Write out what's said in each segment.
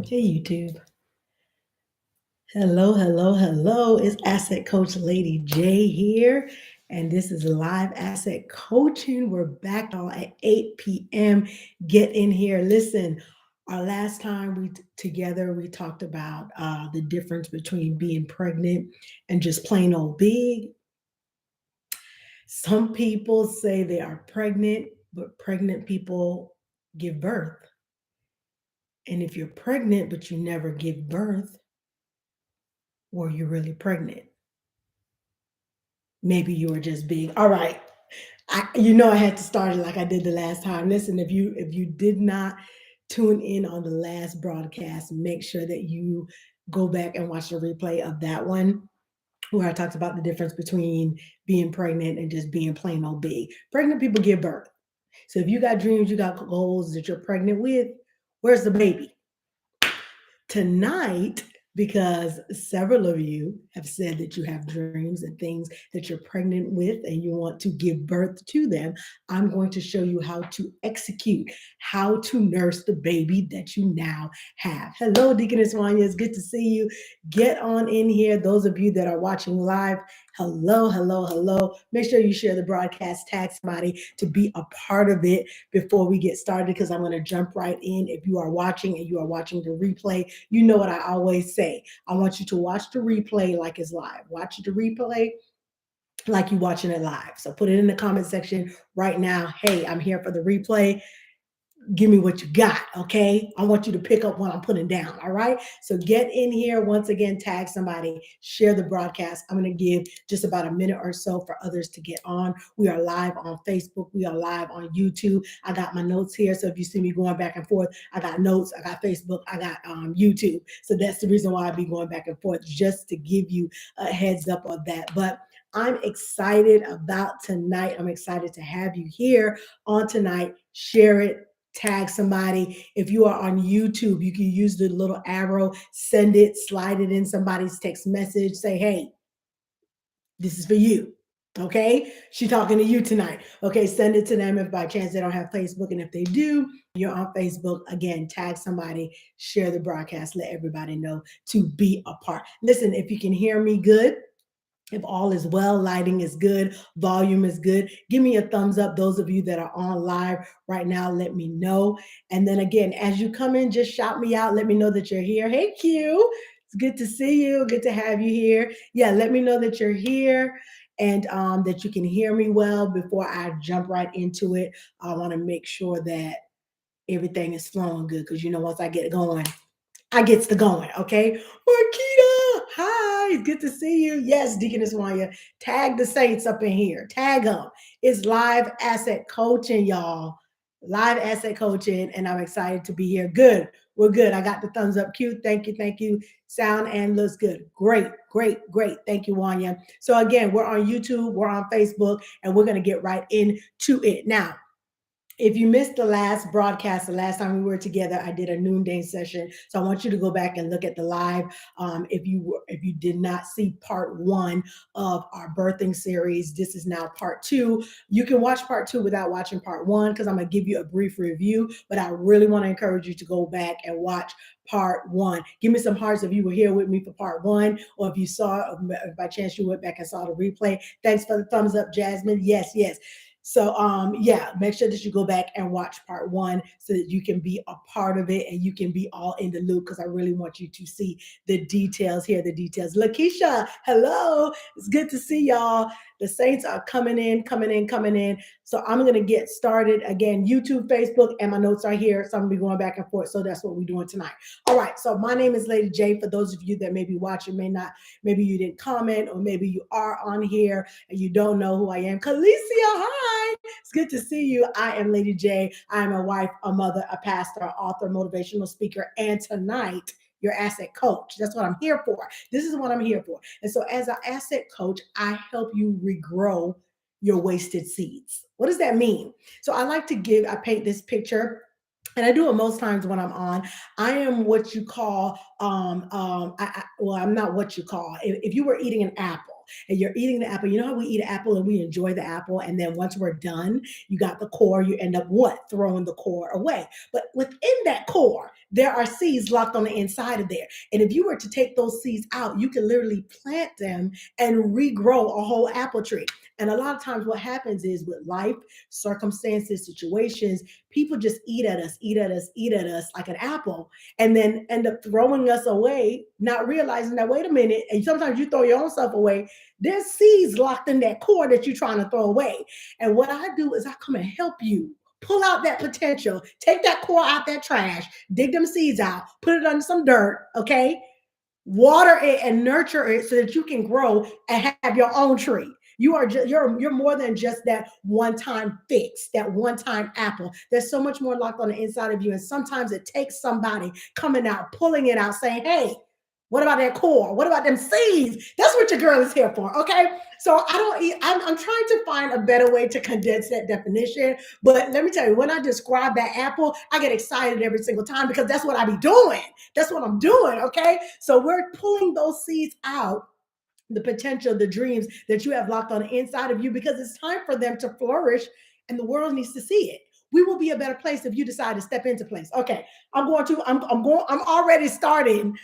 Hey YouTube. Hello, hello, hello. It's Asset Coach Lady J here, and this is live asset coaching. We're back all at 8 p.m. Get in here. Listen, our last time together we talked about the difference between being pregnant and just plain old big. Some people say they are pregnant, but pregnant people give birth. And if you're pregnant but you never give birth, were you really pregnant? Maybe you were just big. All right. I had to start it like I did the last time. Listen, if you did not tune in on the last broadcast, make sure that you go back and watch the replay of that one where I talked about the difference between being pregnant and just being plain old big. Pregnant people give birth. So if you got dreams, you got goals that you're pregnant with, where's the baby? Tonight, because several of you have said that you have dreams and things that you're pregnant with and you want to give birth to them, I'm going to show you how to execute, how to nurse the baby that you now have. Hello, Deaconess Wanya. It's good to see you. Get on in here. Those of you that are watching live, hello, hello, hello. Make sure you share the broadcast, tag somebody to be a part of it before we get started, because I'm going to jump right in. If you are watching and you are watching the replay, you know what I always say. I want you to watch the replay like it's live. Watch the replay like you're watching it live. So put it in the comment section right now. Hey, I'm here for the replay. Give me what you got, okay? I want you to pick up what I'm putting down, all right? So get in here. Once again, tag somebody, share the broadcast. I'm going to give just about a minute or so for others to get on. We are live on Facebook. We are live on YouTube. I got my notes here, so if you see me going back and forth, I got notes, I got Facebook, I got YouTube. So that's the reason why I be going back and forth, just to give you a heads up of that. But I'm excited about tonight. I'm excited to have you here on tonight. Share it. Tag somebody. If you are on YouTube, you can use the little arrow, send it, slide it in somebody's text message, say, hey, this is for you. Okay, she talking to you tonight. Okay, send it to them if by chance they don't have Facebook, and if they do, you're on Facebook. Again, tag somebody, share the broadcast, let everybody know to be a part. Listen, if you can hear me good, if all is well, lighting is good, volume is good, give me a thumbs up. Those of you that are on live right now, let me know. And then again, as you come in, just shout me out. Let me know that you're here. Hey, Q, it's good to see you. Good to have you here. Yeah, let me know that you're here and that you can hear me well before I jump right into it. I want to make sure that everything is flowing good, because once I get going, I gets to going, okay? Marquita, hi, it's good to see you. Yes, Deaconess Wanya, tag the saints up in here. Tag them. It's live asset coaching, y'all. Live asset coaching, and I'm excited to be here. Good. We're good. I got the thumbs up. Cute. Thank you. Thank you. Sound and looks good. Great, great, great. Thank you, Wanya. So again, we're on YouTube, we're on Facebook, and we're going to get right into it. Now, if you missed the last broadcast, the last time we were together, I did a noonday session. So I want you to go back and look at the live. If you did not see part one of our birthing series, this is now part two. You can watch part two without watching part one, because I'm gonna give you a brief review. But I really want to encourage you to go back and watch part one. Give me some hearts if you were here with me for part one, or if you saw, if by chance you went back and saw the replay. Thanks for the thumbs up, Jasmine. Yes, yes. So yeah, make sure that you go back and watch part one so that you can be a part of it and you can be all in the loop, because I really want you to see the details here, the details. Lakeisha, hello. It's good to see y'all. The saints are coming in, coming in, coming in. So I'm going to get started. Again, YouTube, Facebook, and my notes are here. So I'm going to be going back and forth. So that's what we're doing tonight. All right. So my name is Lady J. For those of you that may be watching, may not, maybe you didn't comment, or maybe you are on here and you don't know who I am. Calicia, hi. It's good to see you. I am Lady J. I am a wife, a mother, a pastor, author, motivational speaker, and tonight, your asset coach. That's what I'm here for. This is what I'm here for. And so as an asset coach, I help you regrow your wasted seeds. What does that mean? So I paint this picture, and I do it most times when I'm on. I am what you call, I'm not what you call. If you were eating an apple and you're eating the apple, you know how we eat an apple and we enjoy the apple, and then once we're done, you got the core, you end up what? Throwing the core away. But within that core, there are seeds locked on the inside of there. And if you were to take those seeds out, you can literally plant them and regrow a whole apple tree. And a lot of times what happens is with life, circumstances, situations, people just eat at us, eat at us, eat at us like an apple, and then end up throwing us away, not realizing that, wait a minute, and sometimes you throw your own stuff away. There's seeds locked in that core that you're trying to throw away. And what I do is I come and help you pull out that potential, take that core out that trash, dig them seeds out, put it under some dirt, okay? Water it and nurture it so that you can grow and have your own tree. You are you're more than just that one-time fix, that one-time apple. There's so much more locked on the inside of you. And sometimes it takes somebody coming out, pulling it out, saying, hey, what about that core? What about them seeds? That's what your girl is here for. Okay. So I'm trying to find a better way to condense that definition. But let me tell you, when I describe that apple, I get excited every single time because that's what I be doing. That's what I'm doing. Okay. So we're pulling those seeds out, the potential, the dreams that you have locked on the inside of you, because it's time for them to flourish and the world needs to see it. We will be a better place if you decide to step into place. Okay. I'm already starting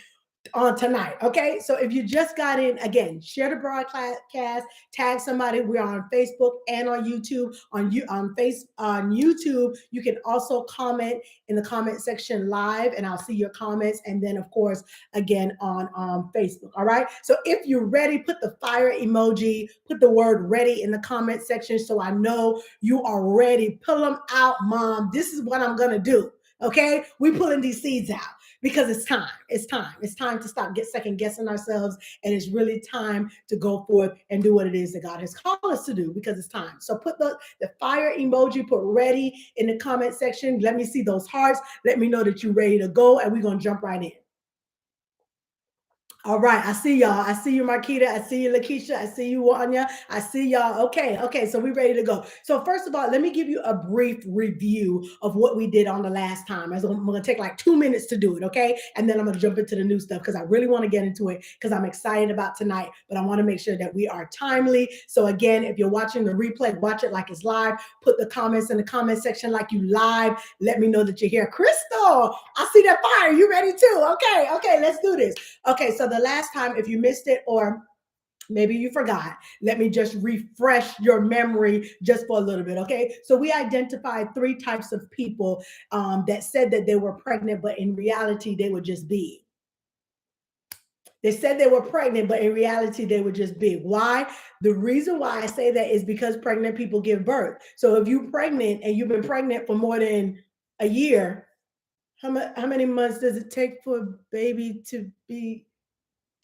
on tonight. Okay. So if you just got in, again, share the broadcast, tag somebody. We're on Facebook and on YouTube. On YouTube, you can also comment in the comment section live, and I'll see your comments. And then, of course, again on Facebook. All right. So if you're ready, put the fire emoji, put the word ready in the comment section so I know you are ready. Pull them out, mom. This is what I'm gonna do. Okay. We pulling these seeds out because it's time. It's time. It's time to stop second guessing ourselves. And it's really time to go forth and do what it is that God has called us to do, because it's time. So put the fire emoji, put ready in the comment section. Let me see those hearts. Let me know that you're ready to go. And we're going to jump right in. All right, I see y'all. I see you, Marquita. I see you, Lakeisha. I see you, Wanya. I see y'all. Okay, so we're ready to go. So first of all, let me give you a brief review of what we did on the last time. I'm going to take like 2 minutes to do it, okay? And then I'm going to jump into the new stuff because I really want to get into it because I'm excited about tonight, but I want to make sure that we are timely. So again, if you're watching the replay, watch it like it's live. Put the comments in the comment section like you live. Let me know that you're here. Crystal, I see that fire. You ready too? Okay, let's do this. Okay, so the last time, if you missed it or maybe you forgot, let me just refresh your memory just for a little bit, okay? So we identified 3 types of people that said that they were pregnant, but in reality, they were just big. They said they were pregnant, but in reality, they were just big. Why? The reason why I say that is because pregnant people give birth. So if you're pregnant and you've been pregnant for more than a year, how many months does it take for a baby to be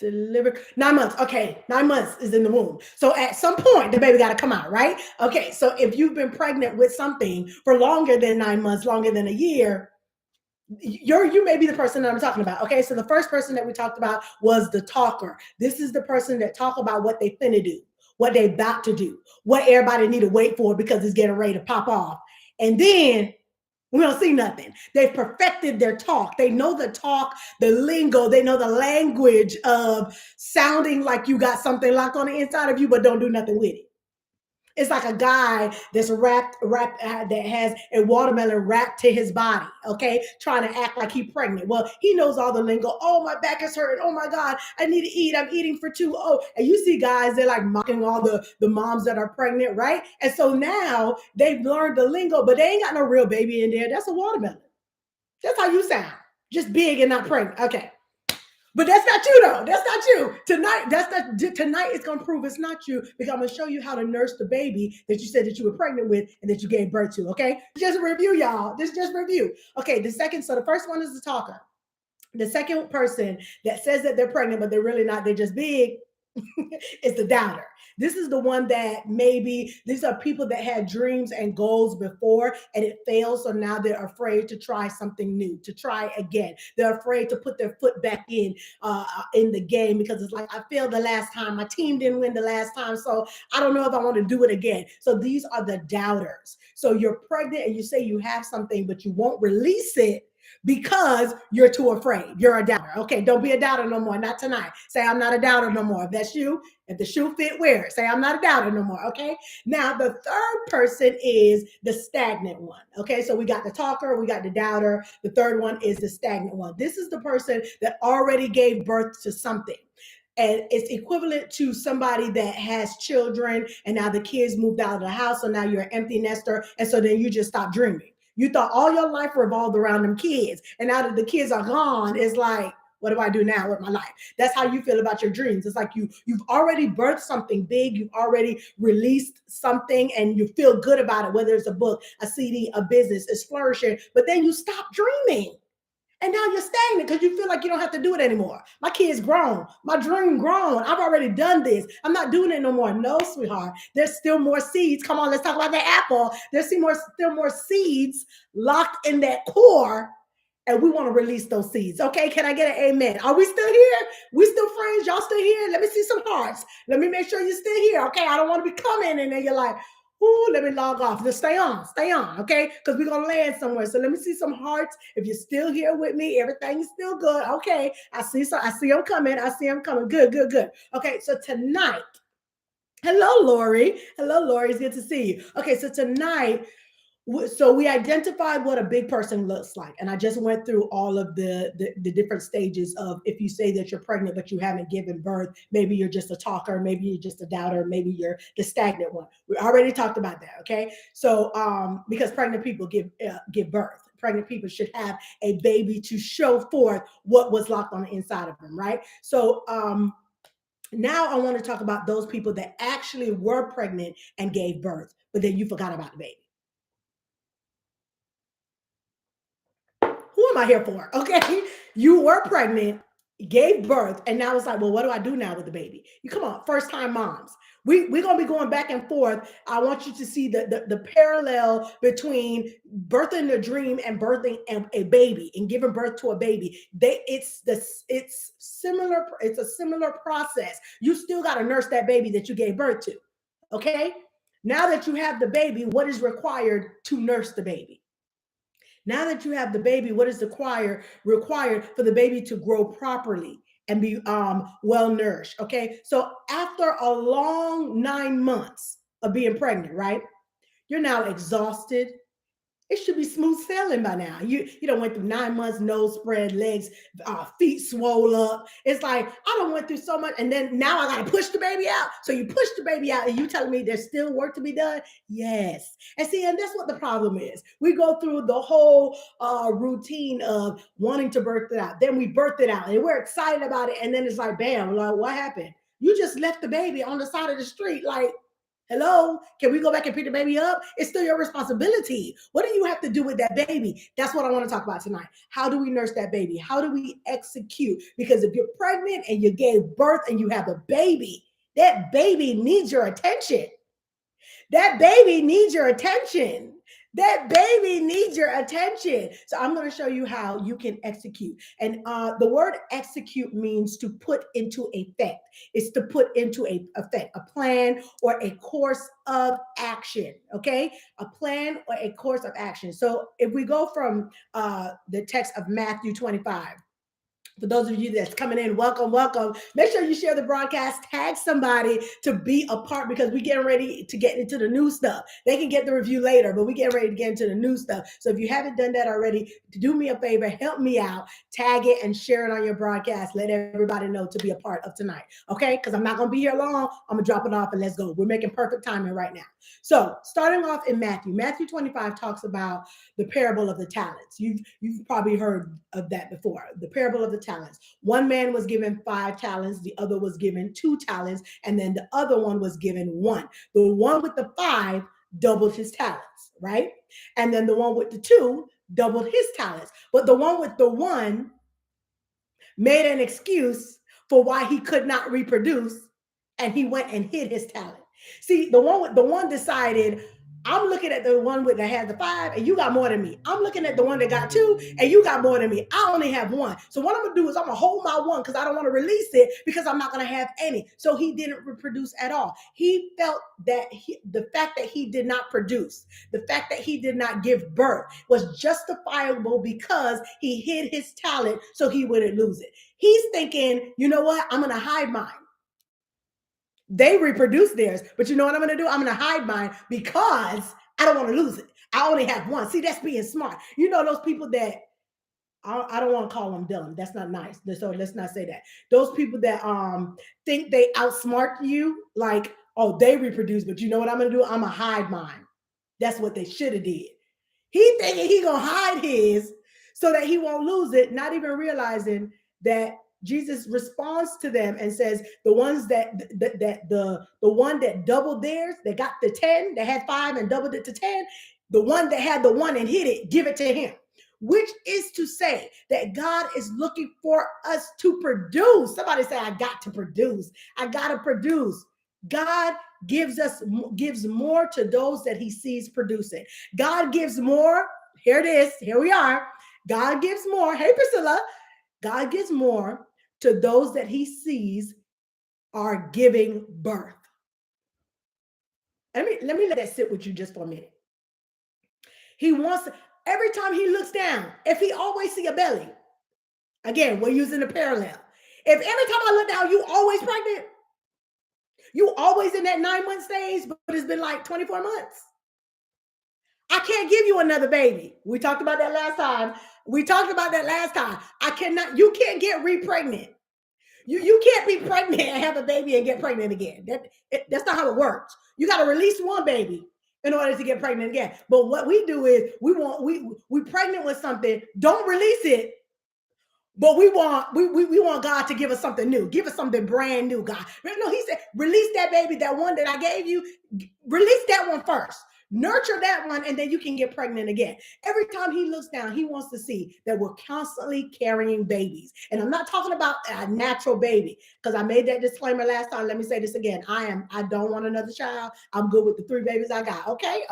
delivered? 9 months. Okay, 9 months is in the womb. So at some point, the baby got to come out, right? Okay, so if you've been pregnant with something for longer than 9 months, longer than a year, you may be the person that I'm talking about. Okay, so the first person that we talked about was the talker. This is the person that talk about what they finna do, what they about to do, what everybody need to wait for because it's getting ready to pop off. And then we don't see nothing. They've perfected their talk. They know the talk, the lingo. They know the language of sounding like you got something locked on the inside of you, but don't do nothing with it. It's like a guy that's wrapped that has a watermelon wrapped to his body, okay, trying to act like he's pregnant. Well, he knows all the lingo. Oh, my back is hurting. Oh my God, I need to eat. I'm eating for 2. Oh, and you see guys, they're like mocking all the moms that are pregnant, right? And so now they've learned the lingo, but they ain't got no real baby in there. That's a watermelon. That's how you sound. Just big and not pregnant. Okay. But that's not you though. That's not you. Tonight is gonna prove it's not you, because I'm gonna show you how to nurse the baby that you said that you were pregnant with and that you gave birth to. Okay. Just a review, y'all. This is just review. Okay, so the first one is the talker. The second person that says that they're pregnant, but they're really not, they're just big, is the doubter. This is the one that maybe these are people that had dreams and goals before and it failed. So now they're afraid to try something new, to try again. They're afraid to put their foot back in the game because it's like, I failed the last time. My team didn't win the last time. So I don't know if I want to do it again. So these are the doubters. So you're pregnant and you say you have something, but you won't release it because you're too afraid. You're a doubter. Okay, don't be a doubter no more. Not tonight. Say, I'm not a doubter no more. If that's you, if the shoe fit, wear it. Say, I'm not a doubter no more. Okay. Now, the third person is the stagnant one. Okay, so we got the talker, we got the doubter. The third one is the stagnant one. This is the person that already gave birth to something. And it's equivalent to somebody that has children and now the kids moved out of the house. So now you're an empty nester. And so then you just stop dreaming. You thought all your life revolved around them kids. And now that the kids are gone, it's like, what do I do now with my life? That's how you feel about your dreams. It's like you've already birthed something big. You've already released something and you feel good about it, whether it's a book, a CD, a business, it's flourishing. But then you stop dreaming. And now you're stagnant because you feel like you don't have to do it anymore. My kid's grown. My dream grown. I've already done this. I'm not doing it no more. No, sweetheart. There's still more seeds. Come on, let's talk about the apple. There's still more seeds locked in that core. And we want to release those seeds. Okay, can I get an amen? Are we still here? We still friends? Y'all still here? Let me see some hearts. Let me make sure you're still here. Okay, I don't want to be coming and then you're like, ooh, let me log off. Just stay on, okay? Because we're gonna land somewhere. So let me see some hearts. If you're still here with me, everything's still good. Okay, I see them coming. I see them coming. Good, good, good. Okay, so tonight, hello, Lori. Hello, Lori. It's good to see you. Okay, so tonight, so we identified what a big person looks like, and I just went through all of the different stages of if you say that you're pregnant but you haven't given birth, maybe you're just a talker, maybe you're just a doubter, maybe you're the stagnant one. We already talked about that. Okay, so because pregnant people give birth, pregnant people should have a baby to show forth what was locked on the inside of them, right? So now I want to talk about those people that actually were pregnant and gave birth, but then you forgot about the baby. Who am I here for? Okay. You were pregnant, gave birth, and now it's like, well, what do I do now with the baby? You come on, first time moms. We're gonna be going back and forth. I want you to see the parallel between birthing a dream and birthing a baby and giving birth to a baby. It's similar, it's a similar process. You still got to nurse that baby that you gave birth to. Okay. Now that you have the baby, what is required to nurse the baby? Now that you have the baby, what is required for the baby to grow properly and be well nourished? Okay, so after a long 9 months of being pregnant, right? You're now exhausted, it should be smooth sailing by now. You don't went through 9 months, nose spread, legs, feet swole up. It's like I don't went through so much, and then now I gotta push the baby out. So you push the baby out, and you telling me there's still work to be done? Yes. And see, and that's what the problem is. We go through the whole routine of wanting to birth it out. Then we birth it out, and we're excited about it, and then it's like, bam, like what happened? You just left the baby on the side of the street, like hello, can we go back and pick the baby up? It's still your responsibility. What do you have to do with that baby? That's what I want to talk about tonight. How do we nurse that baby? How do we execute? Because if you're pregnant and you gave birth and you have a baby, that baby needs your attention. That baby needs your attention. That baby needs your attention. So I'm going to show you how you can execute. And the word execute means to put into effect. It's to put into effect, a plan or a course of action. Okay, a plan or a course of action. So if we go from the text of Matthew 25. For those of you that's coming in, welcome, welcome. Make sure you share the broadcast, tag somebody to be a part because we getting ready to get into the new stuff. They can get the review later, but we get ready to get into the new stuff. So if you haven't done that already, do me a favor, help me out, tag it and share it on your broadcast. Let everybody know to be a part of tonight. Okay? Because I'm not going to be here long. I'm going to drop it off and let's go. We're making perfect timing right now. So starting off in Matthew 25 talks about the parable of the talents. You've probably heard of that before. The parable of the talents. One man was given 5 talents, the other was given 2 talents, and then the other one was given 1. The one with the 5 doubled his talents, right? And then the one with the 2 doubled his talents. But the one with the 1 made an excuse for why he could not reproduce, and he went and hid his talent. See, the one decided, I'm looking at the one that has the 5 and you got more than me. I'm looking at the one that got 2 and you got more than me. I only have 1. So what I'm going to do is I'm going to hold my 1 because I don't want to release it because I'm not going to have any. So he didn't reproduce at all. He felt that the fact that he did not produce, the fact that he did not give birth was justifiable because he hid his talent so he wouldn't lose it. He's thinking, you know what? I'm going to hide mine. They reproduce theirs, but you know what I'm going to do? I'm going to hide mine because I don't want to lose it. I only have 1. See, that's being smart. You know, those people that I don't want to call them dumb. That's not nice. So let's not say that. Those people that think they outsmart you, like, oh, they reproduce, but you know what I'm going to do? I'm going to hide mine. That's what they should have did. He thinking he going to hide his so that he won't lose it, not even realizing that Jesus responds to them and says, the ones the one that doubled theirs, that got the 10, that had 5 and doubled it to 10, the one that had the 1 and hit it, give it to him. Which is to say that God is looking for us to produce. Somebody say, I got to produce. I got to produce. God gives more to those that he sees producing. God gives more. Here it is. Here we are. God gives more. Hey, Priscilla. God gives more to those that he sees are giving birth. Let me let that sit with you just for a minute. He wants, every time he looks down, if he always see a belly, again, we're using a parallel. If every time I look down, you always pregnant, you always in that 9-month stage, but it's been like 24 months. I can't give you another baby. We talked about that last time. I cannot, you can't get re-pregnant. You can't be pregnant and have a baby and get pregnant again. That's not how it works. You got to release one baby in order to get pregnant again. But what we do is we pregnant with something, don't release it. But we want God to give us something new, give us something brand new, God. No, he said, release that baby, that one that I gave you, release that one first. Nurture that one, and then you can get pregnant again. Every time he looks down, he wants to see that we're constantly carrying babies. And I'm not talking about a natural baby, because I made that disclaimer last time. Let me say this again. I don't want another child. I'm good with the 3 babies I got. Okay.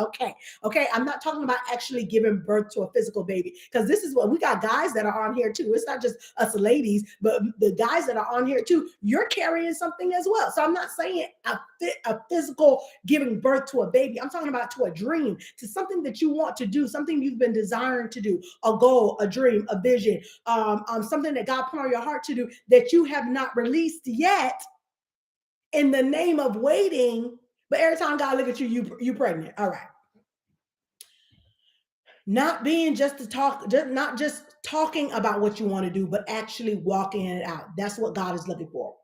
I'm not talking about actually giving birth to a physical baby, because this is what we got, guys that are on here too. It's not just us ladies, but the guys that are on here too. You're carrying something as well. So I'm not saying a physical giving birth to a baby. I'm talking about to a dream, to something that you want to do, something you've been desiring to do, a goal, a dream, a vision, something that God put on your heart to do that you have not released yet, in the name of waiting. But every time God look at you, you pregnant. All right. Not being just to talk, not just talking about what you want to do, but actually walking it out. That's what God is looking for.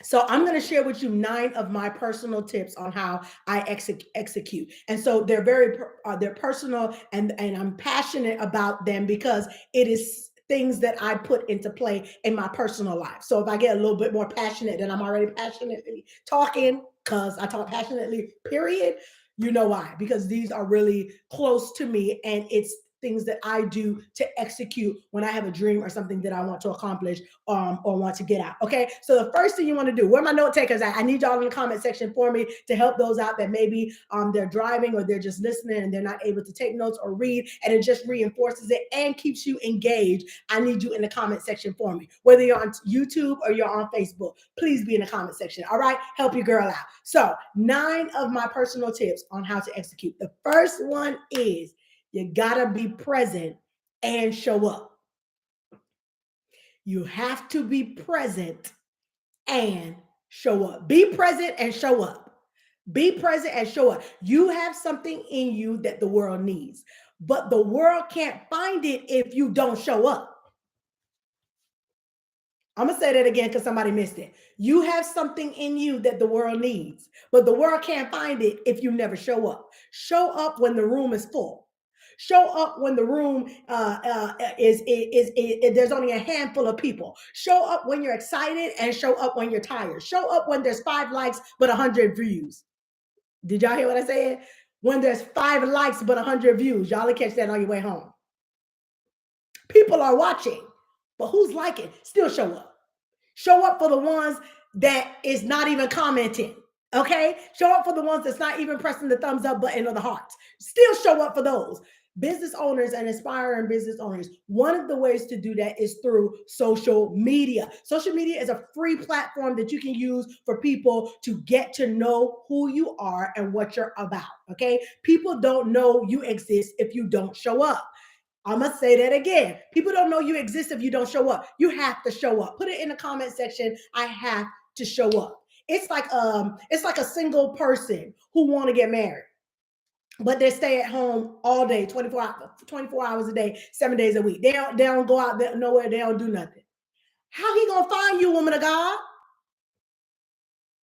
So I'm going to share with you 9 of my personal tips on how I execute. And so they're they're personal, and I'm passionate about them because it is things that I put into play in my personal life. So if I get a little bit more passionate than I'm already passionately talking, because I talk passionately, period, you know why? Because these are really close to me, and it's things that I do to execute when I have a dream or something that I want to accomplish or want to get out. Okay. So the first thing you want to do, where my note takers at? I need y'all in the comment section for me to help those out that maybe they're driving or they're just listening and they're not able to take notes or read, and it just reinforces it and keeps you engaged. I need you in the comment section for me, whether you're on YouTube or you're on Facebook. Please be in the comment section. All right. Help your girl out. So 9 of my personal tips on how to execute. The first one is, you gotta be present and show up. You have to be present and show up. Be present and show up. Be present and show up. You have something in you that the world needs, but the world can't find it if you don't show up. I'm going to say that again because somebody missed it. You have something in you that the world needs, but the world can't find it if you never show up. Show up when the room is full. Show up when the room there's only a handful of people. Show up when you're excited and show up when you're tired. Show up when there's 5 likes but 100 views. Did y'all hear what I said? When there's 5 likes but 100 views. Y'all will catch that on your way home. People are watching, but who's liking? Still show up. Show up for the ones that is not even commenting. Okay, show up for the ones that's not even pressing the thumbs up button or the hearts. Still show up for those. Business owners and aspiring business owners, one of the ways to do that is through social media. Social media is a free platform that you can use for people to get to know who you are and what you're about. Okay, people don't know you exist if you don't show up. I'm gonna say that again. People don't know you exist if you don't show up. You have to show up. Put it in the comment section. I have to show up. It's like a single person who want to get married, but they stay at home all day, 24 hours a day, 7 days a week. They don't go out there nowhere, they don't do nothing. How he gonna find you, woman of God,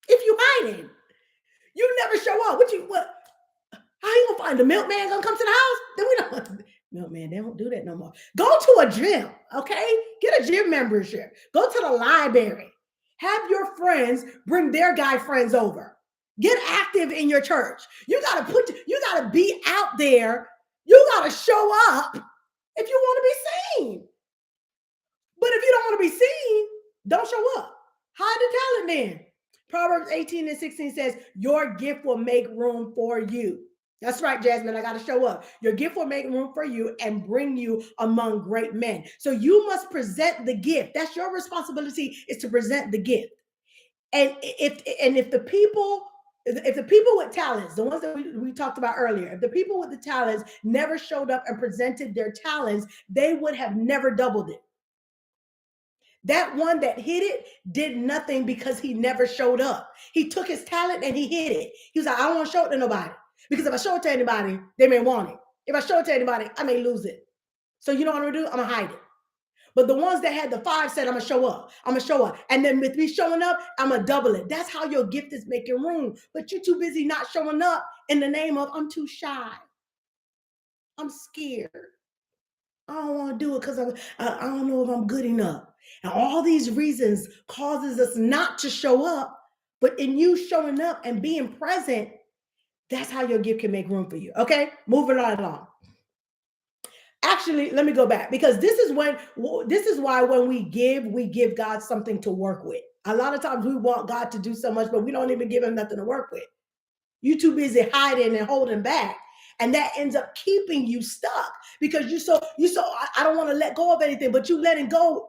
if you hiding? You never show up. What how you gonna find the milkman gonna come to the house? Then we don't milkman, they don't do that no more. Go to a gym, okay? Get a gym membership. Go to the library. Have your friends bring their guy friends over. Get active in your church. You gotta be out there. You gotta show up if you want to be seen. But if you don't want to be seen, don't show up. Hide the talent then. Proverbs 18:16 says, your gift will make room for you. That's right, Jasmine. I got to show up. Your gift will make room for you and bring you among great men. So you must present the gift. That's your responsibility, is to present the gift. And if the people with talents, the ones that we talked about earlier, if the people with the talents never showed up and presented their talents, they would have never doubled it. That one that hid it did nothing because he never showed up. He took his talent and he hid it. He was like, I don't want to show it to nobody, because if I show it to anybody, they may want it. If I show it to anybody, I may lose it. So you know what I'm gonna do? I'm gonna hide it. But the ones that had the five said, I'm gonna show up. I'm gonna show up. And then with me showing up, I'm gonna double it. That's how your gift is making room. But you're too busy not showing up in the name of, I'm too shy. I'm scared. I don't want to do it because I don't know if I'm good enough. And all these reasons causes us not to show up. But in you showing up and being present, that's how your gift can make room for you. Okay, moving right along. Actually, let me go back, because this is why when we give God something to work with. A lot of times we want God to do so much, but we don't even give him nothing to work with. You're too busy hiding and holding back. And that ends up keeping you stuck, because I don't want to let go of anything, but you letting go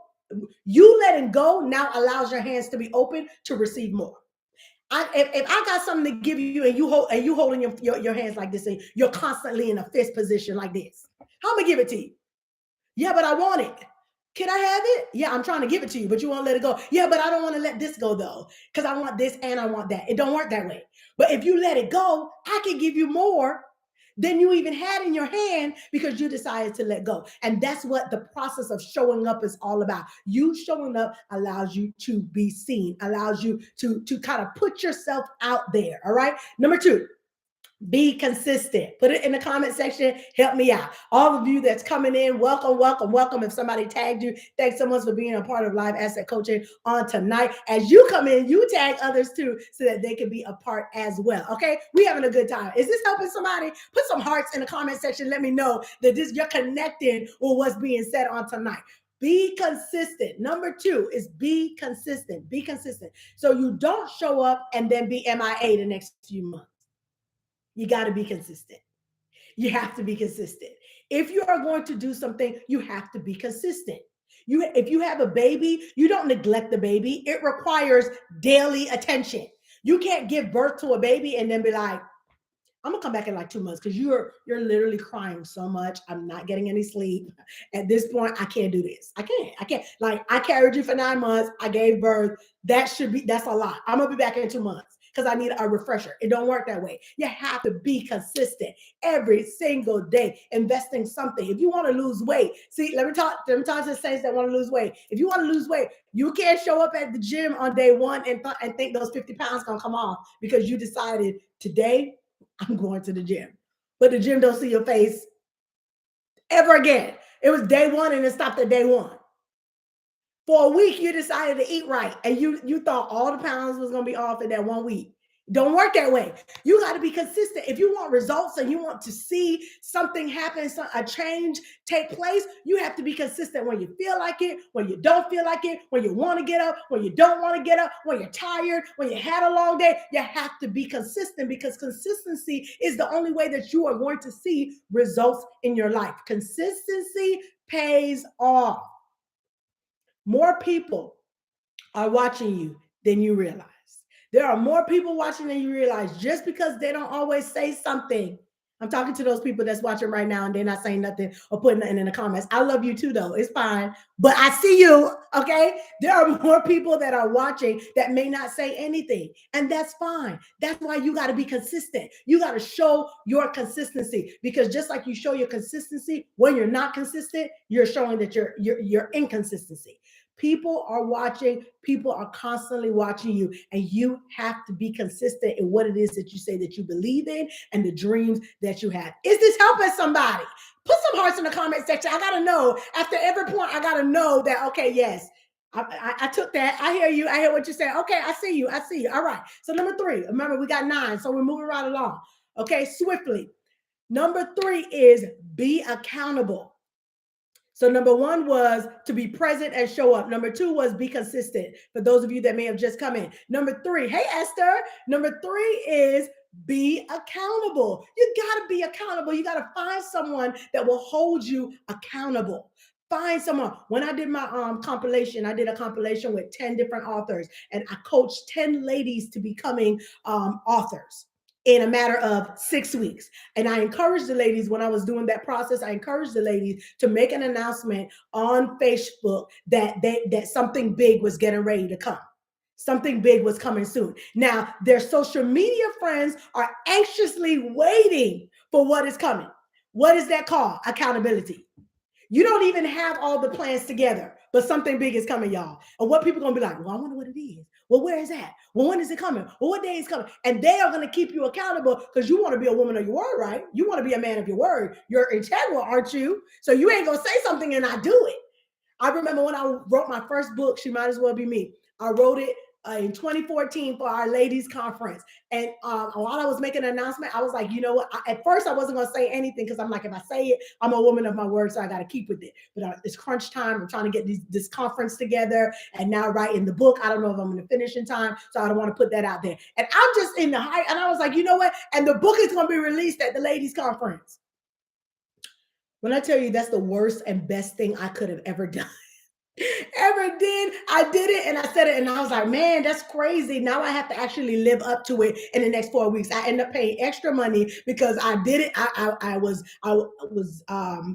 now allows your hands to be open to receive more. If I got something to give you and you holding your hands like this, and you're constantly in a fist position like this, how am I gonna give it to you? Yeah, but I want it. Can I have it? Yeah, I'm trying to give it to you, but you won't let it go. Yeah, but I don't want to let this go though, because I want this and I want that. It don't work that way. But if you let it go, I can give you more than you even had in your hand, because you decided to let go. And that's what the process of showing up is all about. You showing up allows you to be seen, allows you to kind of put yourself out there. All right. Number two, be consistent. Put it in the comment section. Help me out. All of you that's coming in, welcome, welcome, welcome. If somebody tagged you, thanks so much for being a part of Live Asset Coaching on tonight. As you come in, you tag others too, so that they can be a part as well. Okay, we having a good time. Is this helping somebody? Put some hearts in the comment section. Let me know that you're connecting with what's being said on tonight. Be consistent. Number two is be consistent. Be consistent. So you don't show up and then be MIA the next few months. You got to be consistent. You have to be consistent. If you are going to do something, you have to be consistent. If you have a baby, you don't neglect the baby. It requires daily attention. You can't give birth to a baby and then be like, I'm gonna come back in like 2 months, because you're literally crying so much. I'm not getting any sleep. At this point, I can't do this. I can't. Like, I carried you for 9 months. I gave birth. That's a lot. I'm gonna be back in 2 months because I need a refresher. It don't work that way. You have to be consistent every single day, investing something. If you want to lose weight, see, let me talk to the saints that want to lose weight. If you want to lose weight, you can't show up at the gym on day one and think those 50 pounds gonna come off because you decided today I'm going to the gym. But the gym don't see your face ever again. It was day one and it stopped at day one. For a week, you decided to eat right, and you thought all the pounds was going to be off in that 1 week. Don't work that way. You got to be consistent. If you want results and you want to see something happen, a change take place, you have to be consistent when you feel like it, when you don't feel like it, when you want to get up, when you don't want to get up, when you're tired, when you had a long day. You have to be consistent because consistency is the only way that you are going to see results in your life. Consistency pays off. More people are watching you than you realize. There are more people watching than you realize just because they don't always say something. I'm talking to those people that's watching right now and they're not saying nothing or putting nothing in the comments. I love you too, though. It's fine. But I see you, okay? There are more people that are watching that may not say anything. And that's fine. That's why you got to be consistent. You got to show your consistency because just like you show your consistency when you're not consistent, you're showing that you're inconsistency. People are watching, people are constantly watching you, and you have to be consistent in what it is that you say that you believe in and the dreams that you have. Is this helping somebody? Put some hearts in the comment section. I got to know after every point, I got to know that, okay, yes, I took that. I hear you. I hear what you're saying. Okay, I see you. I see you. All right. So number 3, remember we got 9, so we're moving right along. Okay, swiftly. Number 3 is be accountable. So number 1 was to be present and show up. Number 2 was be consistent. For those of you that may have just come in. Number 3, hey Esther. Number 3 is be accountable. You got to be accountable. You got to find someone that will hold you accountable. Find someone. When I did my compilation, I did a compilation with 10 different authors, and I coached 10 ladies to becoming authors in a matter of 6 weeks. And I encouraged the ladies when I was doing that process, I encouraged the ladies to make an announcement on Facebook that that something big was getting ready to come. Something big was coming soon. Now, their social media friends are anxiously waiting for what is coming. What is that called? Accountability. You don't even have all the plans together, but something big is coming, y'all. And what people are going to be like, well, I wonder what it is. Well, where is that? Well, when is it coming? Well, what day is coming? And they are going to keep you accountable because you want to be a woman of your word, right? You want to be a man of your word. You're integral, aren't you? So you ain't going to say something and not do it. I remember when I wrote my first book, She Might As Well Be Me. I wrote it in 2014 for our ladies conference. And while I was making an announcement, I was like, you know what? At first, I wasn't going to say anything because I'm like, if I say it, I'm a woman of my word, so I got to keep with it. But it's crunch time. I'm trying to get this conference together and now writing the book. I don't know if I'm going to finish in time, so I don't want to put that out there. And I'm just in the height. And I was like, you know what? And the book is going to be released at the ladies conference. When I tell you that's the worst and best thing I could have ever done. Ever did. I did it and I said it and I was like, man, that's crazy. Now I have to actually live up to it in the next 4 weeks. I end up paying extra money because I did it. I was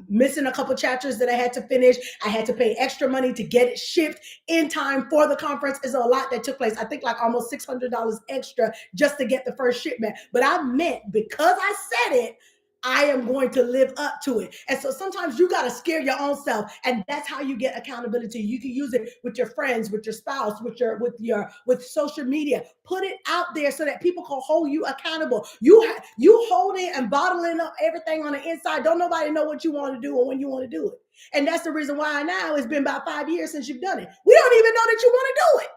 missing a couple chapters that I had to finish. I had to pay extra money to get it shipped in time for the conference. It's a lot that took place. I think like almost $600 extra just to get the first shipment. But I meant because I said it, I am going to live up to it. And so sometimes you got to scare your own self. And that's how you get accountability. You can use it with your friends, with your spouse, with social media. Put it out there so that people can hold you accountable. You holding and bottling up everything on the inside. Don't nobody know what you want to do or when you want to do it. And that's the reason why now it's been about 5 years since you've done it. We don't even know that you want to do it.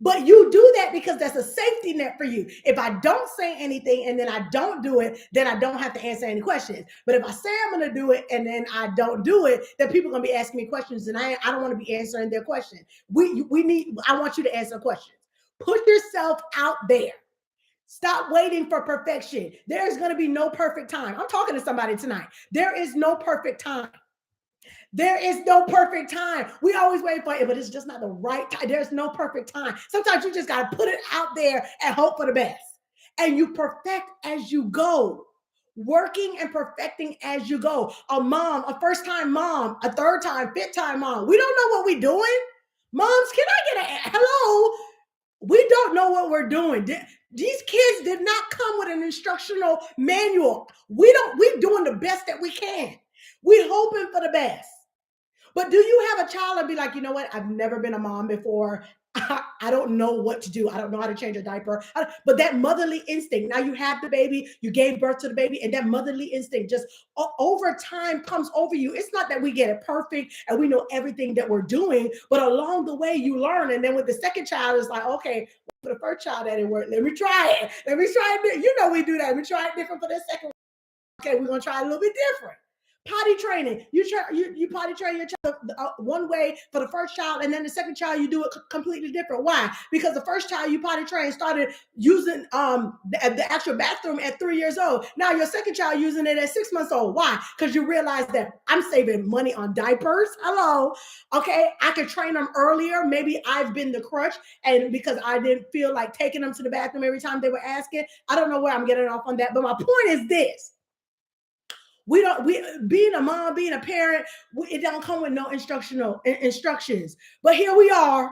But you do that because that's a safety net for you. If I don't say anything and then I don't do it, then I don't have to answer any questions. But if I say I'm going to do it and then I don't do it, then people are going to be asking me questions and I don't want to be answering their questions. I want you to answer questions. Put yourself out there. Stop waiting for perfection. There's going to be no perfect time. I'm talking to somebody tonight. There is no perfect time. There is no perfect time. We always wait for it, but it's just not the right time. There's no perfect time. Sometimes you just got to put it out there and hope for the best. And you perfect as you go. Working and perfecting as you go. A mom, a first-time mom, a third-time, fifth-time mom. We don't know what we're doing. Moms, can I get a hello? We don't know what we're doing. These kids did not come with an instructional manual. We're doing the best that we can. We're hoping for the best. But do you have a child and be like, you know what? I've never been a mom before. I don't know what to do. I don't know how to change a diaper. But that motherly instinct, now you have the baby, you gave birth to the baby, and that motherly instinct just over time comes over you. It's not that we get it perfect and we know everything that we're doing, but along the way you learn. And then with the second child, it's like, okay, for the first child that didn't work, let me try it. Let me try it. You know, we do that. We try it different for the second. Okay, we're gonna try a little bit different. Potty training. You potty train your child one way for the first child, and then the second child you do it completely different. Why? Because the first child you potty train started using the actual bathroom at 3 years old. Now your second child using it at 6 months old. Why? Because you realize that I'm saving money on diapers. Hello. Okay, I could train them earlier. Maybe I've been the crutch, and because I didn't feel like taking them to the bathroom every time they were asking. I don't know where I'm getting off on that, but my point is this. We being a mom, being a parent, it don't come with no instructions. But here we are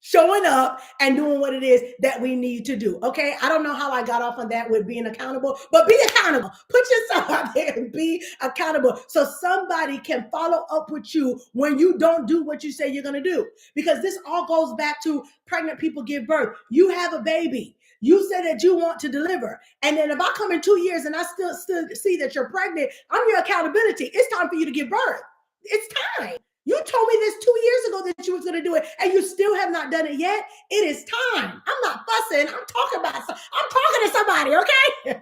showing up and doing what it is that we need to do. Okay. I don't know how I got off on that with being accountable, but be accountable. Put yourself out there and be accountable so somebody can follow up with you when you don't do what you say you're going to do. Because this all goes back to pregnant people give birth. You have a baby. You said that you want to deliver. And then if I come in 2 years and I still see that you're pregnant, I'm your accountability. It's time for you to give birth. It's time. You told me this 2 years ago that you was going to do it, and you still have not done it yet. It is time. I'm not fussing. I'm talking to somebody, okay?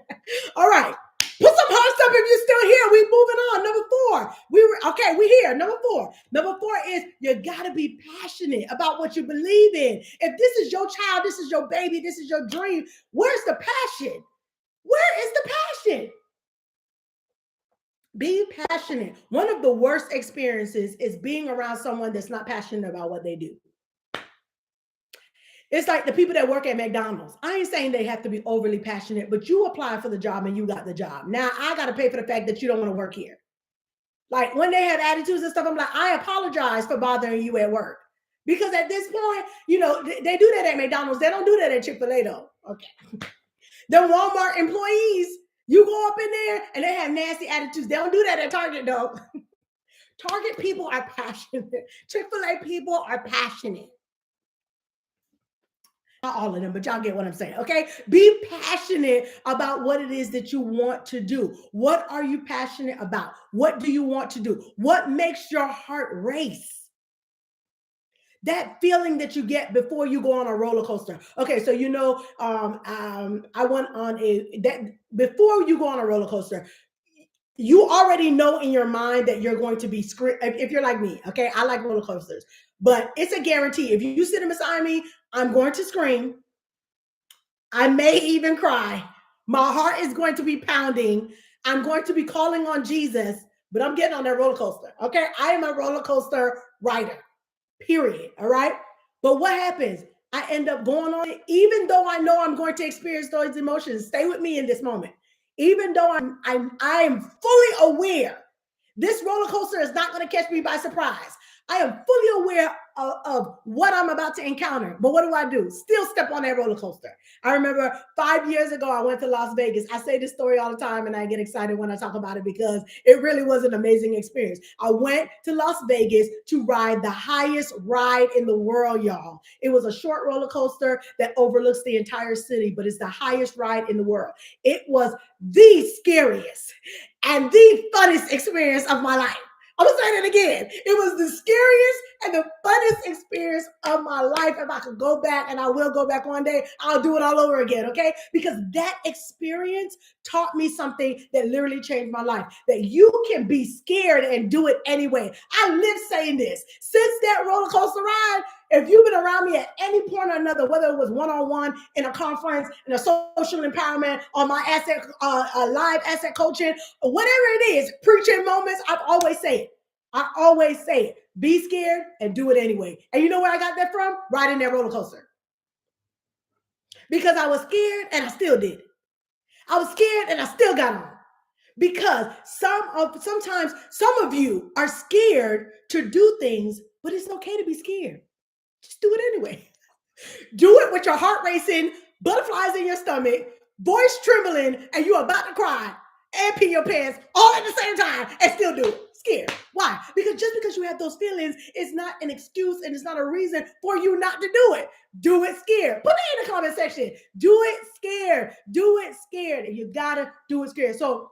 All right. Put some hearts up if you're still here. We moving on. Number 4. We here. Number 4. Number 4 is you gotta be passionate about what you believe in. If this is your child, this is your baby, this is your dream, where's the passion? Where is the passion? Be passionate. One of the worst experiences is being around someone that's not passionate about what they do. It's like the people that work at McDonald's. I ain't saying they have to be overly passionate, but you apply for the job and you got the job. Now I got to pay for the fact that you don't want to work here. Like when they have attitudes and stuff, I'm like, I apologize for bothering you at work. Because at this point, you know, they do that at McDonald's. They don't do that at Chick-fil-A though. Okay. The Walmart employees, you go up in there and they have nasty attitudes. They don't do that at Target though. Target people are passionate. Chick-fil-A people are passionate. Not all of them, but y'all get what I'm saying. Okay. Be passionate about what it is that you want to do. What are you passionate about? What do you want to do? What makes your heart race? That feeling that you get before you go on a roller coaster. Okay, so you know, I went on that before you go on a roller coaster, you already know in your mind that you're going to be screamed. If you're like me, okay, I like roller coasters, but it's a guarantee. If you sit beside me, I'm going to scream. I may even cry. My heart is going to be pounding. I'm going to be calling on Jesus, but I'm getting on that roller coaster. Okay, I am a roller coaster rider. Period. All right. But what happens? I end up going on it, even though I know I'm going to experience those emotions. Stay with me in this moment. Even though I am fully aware this roller coaster is not going to catch me by surprise. I am fully aware of what I'm about to encounter. But what do? Still step on that roller coaster. I remember 5 years ago, I went to Las Vegas. I say this story all the time and I get excited when I talk about it because it really was an amazing experience. I went to Las Vegas to ride the highest ride in the world, y'all. It was a short roller coaster that overlooks the entire city, but it's the highest ride in the world. It was the scariest and the funnest experience of my life. I'm gonna say that again. It was the scariest and the funnest experience of my life. If I could go back, and I will go back one day, I'll do it all over again, okay? Because that experience taught me something that literally changed my life. That you can be scared and do it anyway. I live saying this. Since that roller coaster ride, if you've been around me at any point or another, whether it was one-on-one, in a conference, in a social empowerment, on my live asset coaching, or whatever it is, preaching moments, I always say it. Be scared and do it anyway. And you know where I got that from? Riding that roller coaster. Because I was scared and I still did it. I was scared and I still got on. Because sometimes some of you are scared to do things, but it's okay to be scared. Just do it anyway. Do it with your heart racing, butterflies in your stomach, voice trembling, and you're about to cry and pee your pants all at the same time and still do it. scared. Why? Because just because you have those feelings is not an excuse and it's not a reason for you not to do it. Do it scared. Put it in the comment section. Do it scared. Do it scared. And you gotta do it scared. So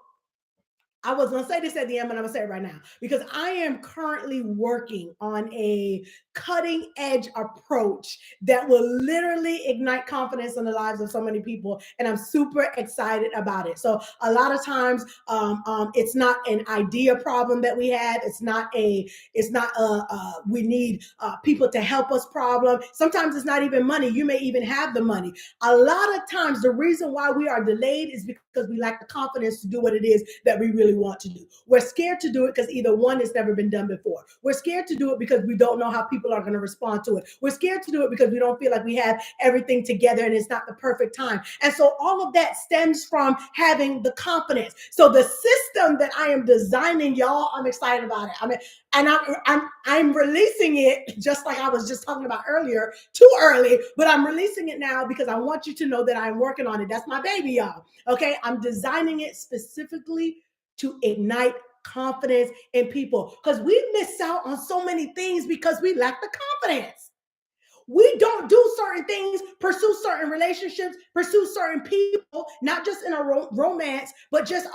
I was going to say this at the end, but I'm going to say it right now because I am currently working on a cutting edge approach that will literally ignite confidence in the lives of so many people. And I'm super excited about it. So a lot of times it's not an idea problem that we have. It's not we need people to help us problem. Sometimes it's not even money. You may even have the money. A lot of times the reason why we are delayed is because we lack the confidence to do what it is that we really want to do. We're scared to do it because either one, it's never been done before. We're scared to do it because we don't know how people are going to respond to it. We're scared to do it because we don't feel like we have everything together and it's not the perfect time. And so all of that stems from having the confidence. So the system that I am designing, y'all, I'm excited about it. I mean, and I'm releasing it just like I was just talking about earlier, too early, but I'm releasing it now because I want you to know that I'm working on it. That's my baby, y'all. Okay, I'm designing it specifically to ignite confidence in people because we miss out on so many things because we lack the confidence. We don't do certain things, pursue certain relationships, pursue certain people, not just in a romance, but just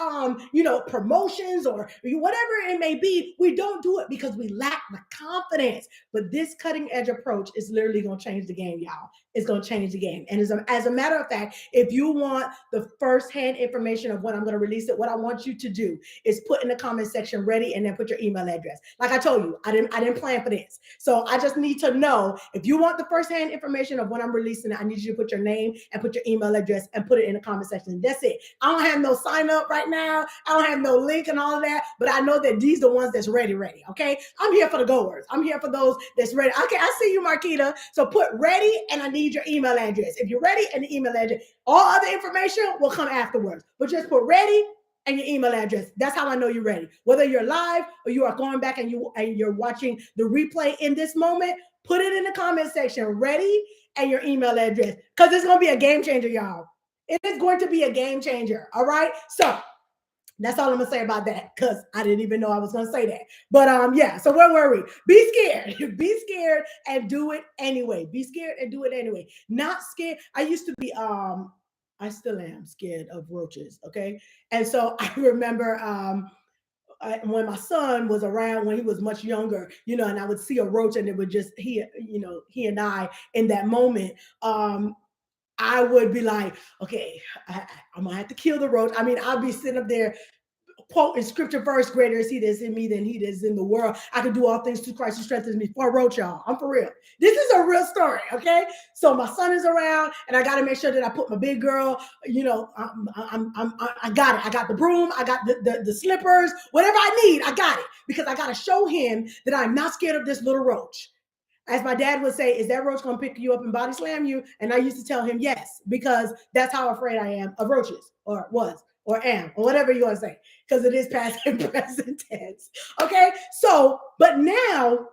promotions or whatever it may be. We don't do it because we lack the confidence. But this cutting edge approach is literally going to change the game, y'all. It's going to change the game. And as a matter of fact, if you want the firsthand information of when I'm going to release it, what I want you to do is put in the comment section ready and then put your email address. Like I told you, I didn't plan for this. So I just need to know if you want the firsthand information of when I'm releasing it, I need you to put your name and put your email address and put it in the comment section. That's it. I don't have no sign up right now. I don't have no link and all of that, but I know that these are the ones that's ready. Okay. I'm here for the goers. I'm here for those that's ready. Okay. I see you, Marquita. So put ready and I need your email address. If you're ready and the email address, all other information will come afterwards, but just put ready and your email address. That's how I know you're ready. Whether you're live or you are going back and you're watching the replay in this moment, put it in the comment section, ready, and your email address, because it's going to be a game changer, y'all. It is going to be a game changer. All right. So that's all I'm gonna say about that because I didn't even know I was gonna say that. But yeah, so where were we? Be scared. Be scared and do it anyway. Be scared and do it anyway. Not scared. I used to be I still am scared of roaches, okay? And so I remember when my son was around when he was much younger, and I would see a roach and it would just he and I in that moment I would be like, okay, I'm gonna have to kill the roach. I mean, I'll be sitting up there quoting scripture verse, greater is he that's in me than he that's in the world. I can do all things through Christ who strengthens me. For roach, y'all. I'm for real. This is a real story, okay? So my son is around, and I got to make sure that I put my big girl. I got it. I got the broom. I got the slippers. Whatever I need, I got it because I got to show him that I'm not scared of this little roach. As my dad would say, is that roach going to pick you up and body slam you? And I used to tell him yes, because that's how afraid I am of roaches, or was, or am, or whatever you want to say, because it is past and present tense. Okay, so, but now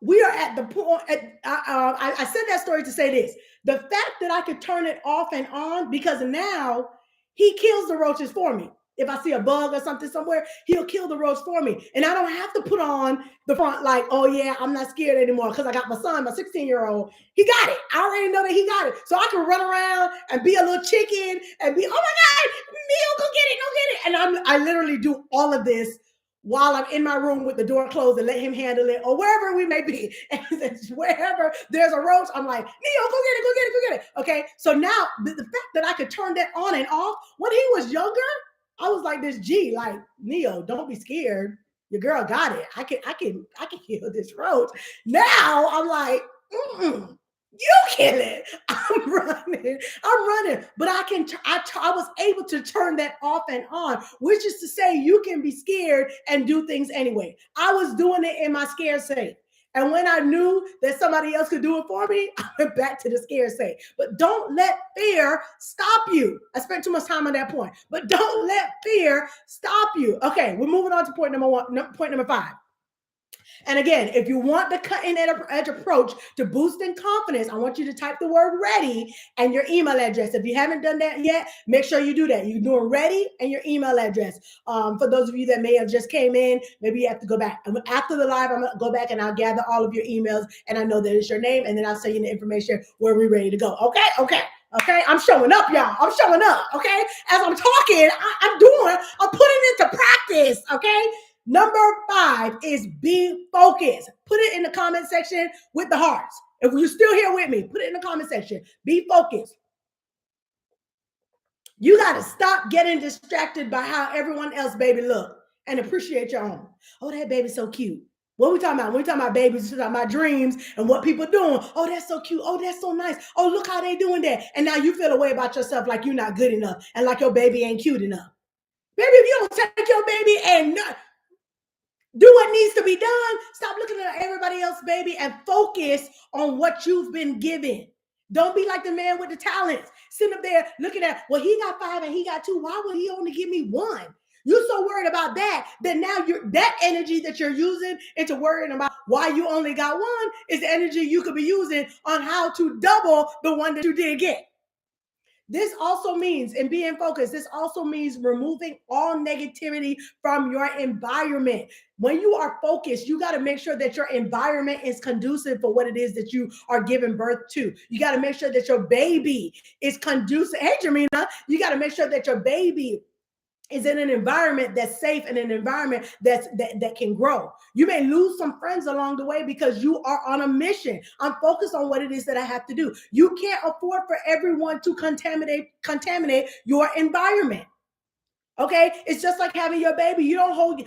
we are at the point, I said that story to say this. The fact that I could turn it off and on, because now he kills the roaches for me. If I see a bug or something somewhere, he'll kill the roach for me. And I don't have to put on the front like, oh yeah, I'm not scared anymore because I got my son, my 16-year-old. He got it. I already know that he got it. So I can run around and be a little chicken and be, oh my God, Neil, go get it, go get it. And I literally do all of this while I'm in my room with the door closed and let him handle it, or wherever we may be. And wherever there's a roach, I'm like, Neo, go get it, go get it, go get it. Okay. So now the fact that I could turn that on and off when he was younger, I was like this G, like, Neo, don't be scared. Your girl got it. I can kill this roach. Now I'm like, you kill it. I'm running. But I was able to turn that off and on, which is to say you can be scared and do things anyway. I was doing it in my scared state. And when I knew that somebody else could do it for me, I went back to the scared state. But don't let fear stop you. I spent too much time on that point. But don't let fear stop you. Okay, we're moving on to point number 5. And again, if you want the cutting edge approach to boosting confidence, I want you to type the word ready and your email address. If you haven't done that yet, make sure you do that. You're doing ready and your email address. For those of you that may have just came in, maybe you have to go back. After the live, I'm going to go back and I'll gather all of your emails and I know that it's your name and then I'll send you the information where we're ready to go. Okay? Okay, I'm showing up, y'all. I'm showing up. Okay, as I'm talking, I'm putting into practice. Okay, number 5 is be focused. Put it in the comment section with the hearts. If you're still here with me, put it in the comment section. Be focused. You got to stop getting distracted by how everyone else baby look and appreciate your own. Oh, that baby's so cute. What are we talking about? When we talking about babies, we're talking about dreams and what people doing. Oh, that's so cute. Oh, that's so nice. Oh, look how they doing that. And now you feel a way about yourself like you're not good enough and like your baby ain't cute enough. Baby, if you don't take your baby and do what needs to be done, stop looking at everybody else, baby, and focus on what you've been given. Don't be like the man with the talents, sitting up there looking at, well, he got 5 and he got 2. Why would he only give me 1? You're so worried about that now that energy that you're using into worrying about why you only got 1 is the energy you could be using on how to double the one that you did get. This also means, in being focused, this also means removing all negativity from your environment. When you are focused, you got to make sure that your environment is conducive for what it is that you are giving birth to. You got to make sure that your baby is conducive. Hey, Jermina, you got to make sure that your baby is in an environment that's safe and an environment that can grow. You may lose some friends along the way because you are on a mission. I'm focused on what it is that I have to do. You can't afford for everyone to contaminate your environment. Okay, it's just like having your baby. You don't hold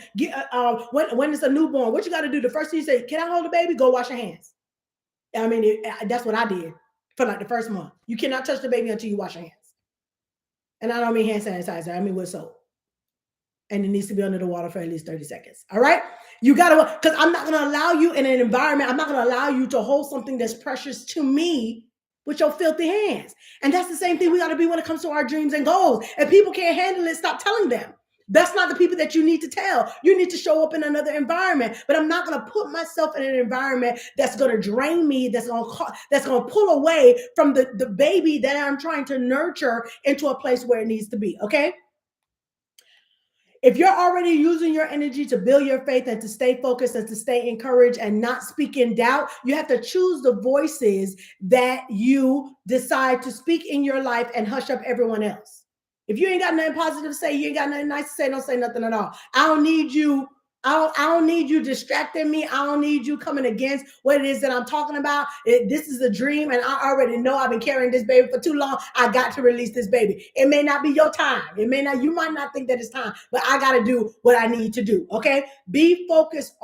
when it's a newborn. What you got to do? The first thing you say, "Can I hold the baby?" Go wash your hands. I mean, that's what I did for like the first month. You cannot touch the baby until you wash your hands. And I don't mean hand sanitizer. I mean with soap. And it needs to be under the water for at least 30 seconds. All right. You got to, because I'm not going to allow you in an environment. I'm not going to allow you to hold something that's precious to me with your filthy hands. And that's the same thing we got to be when it comes to our dreams and goals. If people can't handle it, stop telling them. That's not the people that you need to tell. You need to show up in another environment. But I'm not going to put myself in an environment that's going to drain me, that's going to pull away from the baby that I'm trying to nurture into a place where it needs to be. Okay. If you're already using your energy to build your faith and to stay focused and to stay encouraged and not speak in doubt, you have to choose the voices that you decide to speak in your life and hush up everyone else. If you ain't got nothing positive to say, you ain't got nothing nice to say, don't say nothing at all. I don't need you distracting me. I don't need you coming against what it is that I'm talking about. This is a dream, and I already know I've been carrying this baby for too long. I got to release this baby. It may not be your time. You might not think that it's time, but I got to do what I need to do. Okay? Be focused.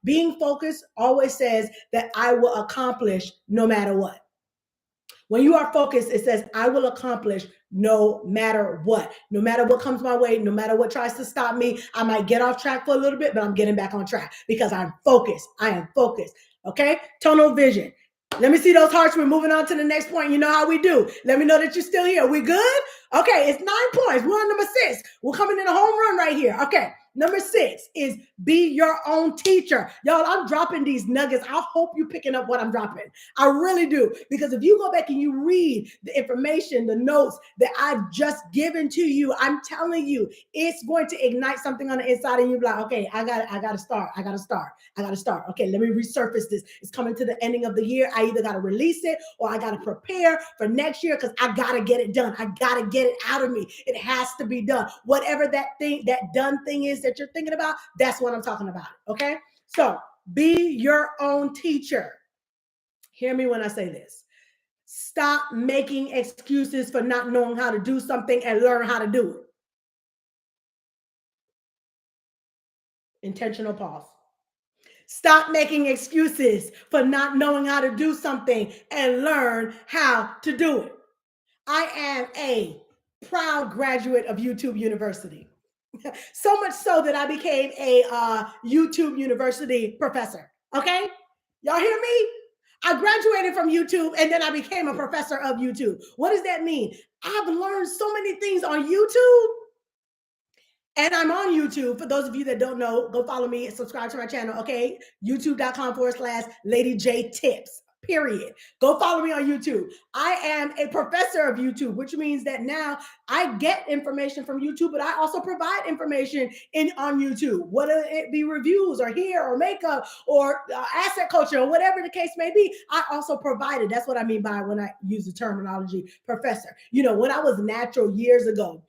Being focused always says that I will accomplish no matter what. When you are focused, it says, I will accomplish no matter what. No matter what comes my way, no matter what tries to stop me, I might get off track for a little bit, but I'm getting back on track because I'm focused. I am focused. Okay? Tunnel vision. Let me see those hearts. We're moving on to the next point. You know how we do. Let me know that you're still here. We good? Okay, it's 9 points. We're on number 6. We're coming in a home run right here. Okay. Number 6 is be your own teacher. Y'all, I'm dropping these nuggets. I hope you're picking up what I'm dropping. I really do. Because if you go back and you read the information, the notes that I've just given to you, I'm telling you, it's going to ignite something on the inside and you're like, okay, I got to start. Okay, let me resurface this. It's coming to the ending of the year. I either got to release it or I got to prepare for next year because I got to get it done. I got to get it out of me. It has to be done. Whatever that done thing is that you're thinking about, that's what I'm talking about. Okay? So be your own teacher. Hear me when I say this. Stop making excuses for not knowing how to do something and learn how to do it. Intentional pause. Stop making excuses for not knowing how to do something and learn how to do it. I am a proud graduate of YouTube University. So much so that I became a YouTube University professor. Okay? Y'all hear me? I graduated from YouTube and then I became a professor of YouTube. What does that mean? I've learned so many things on YouTube And I'm on YouTube. For those of you that don't know, go follow me and subscribe to my channel, okay? YouTube.com/Lady J Tips. Period. Go follow me on YouTube. I am a professor of YouTube, which means that now I get information from YouTube, but I also provide information on YouTube, whether it be reviews or hair or makeup or asset culture or whatever the case may be. I also provide it. That's what I mean by when I use the terminology professor. You know, when I was natural years ago,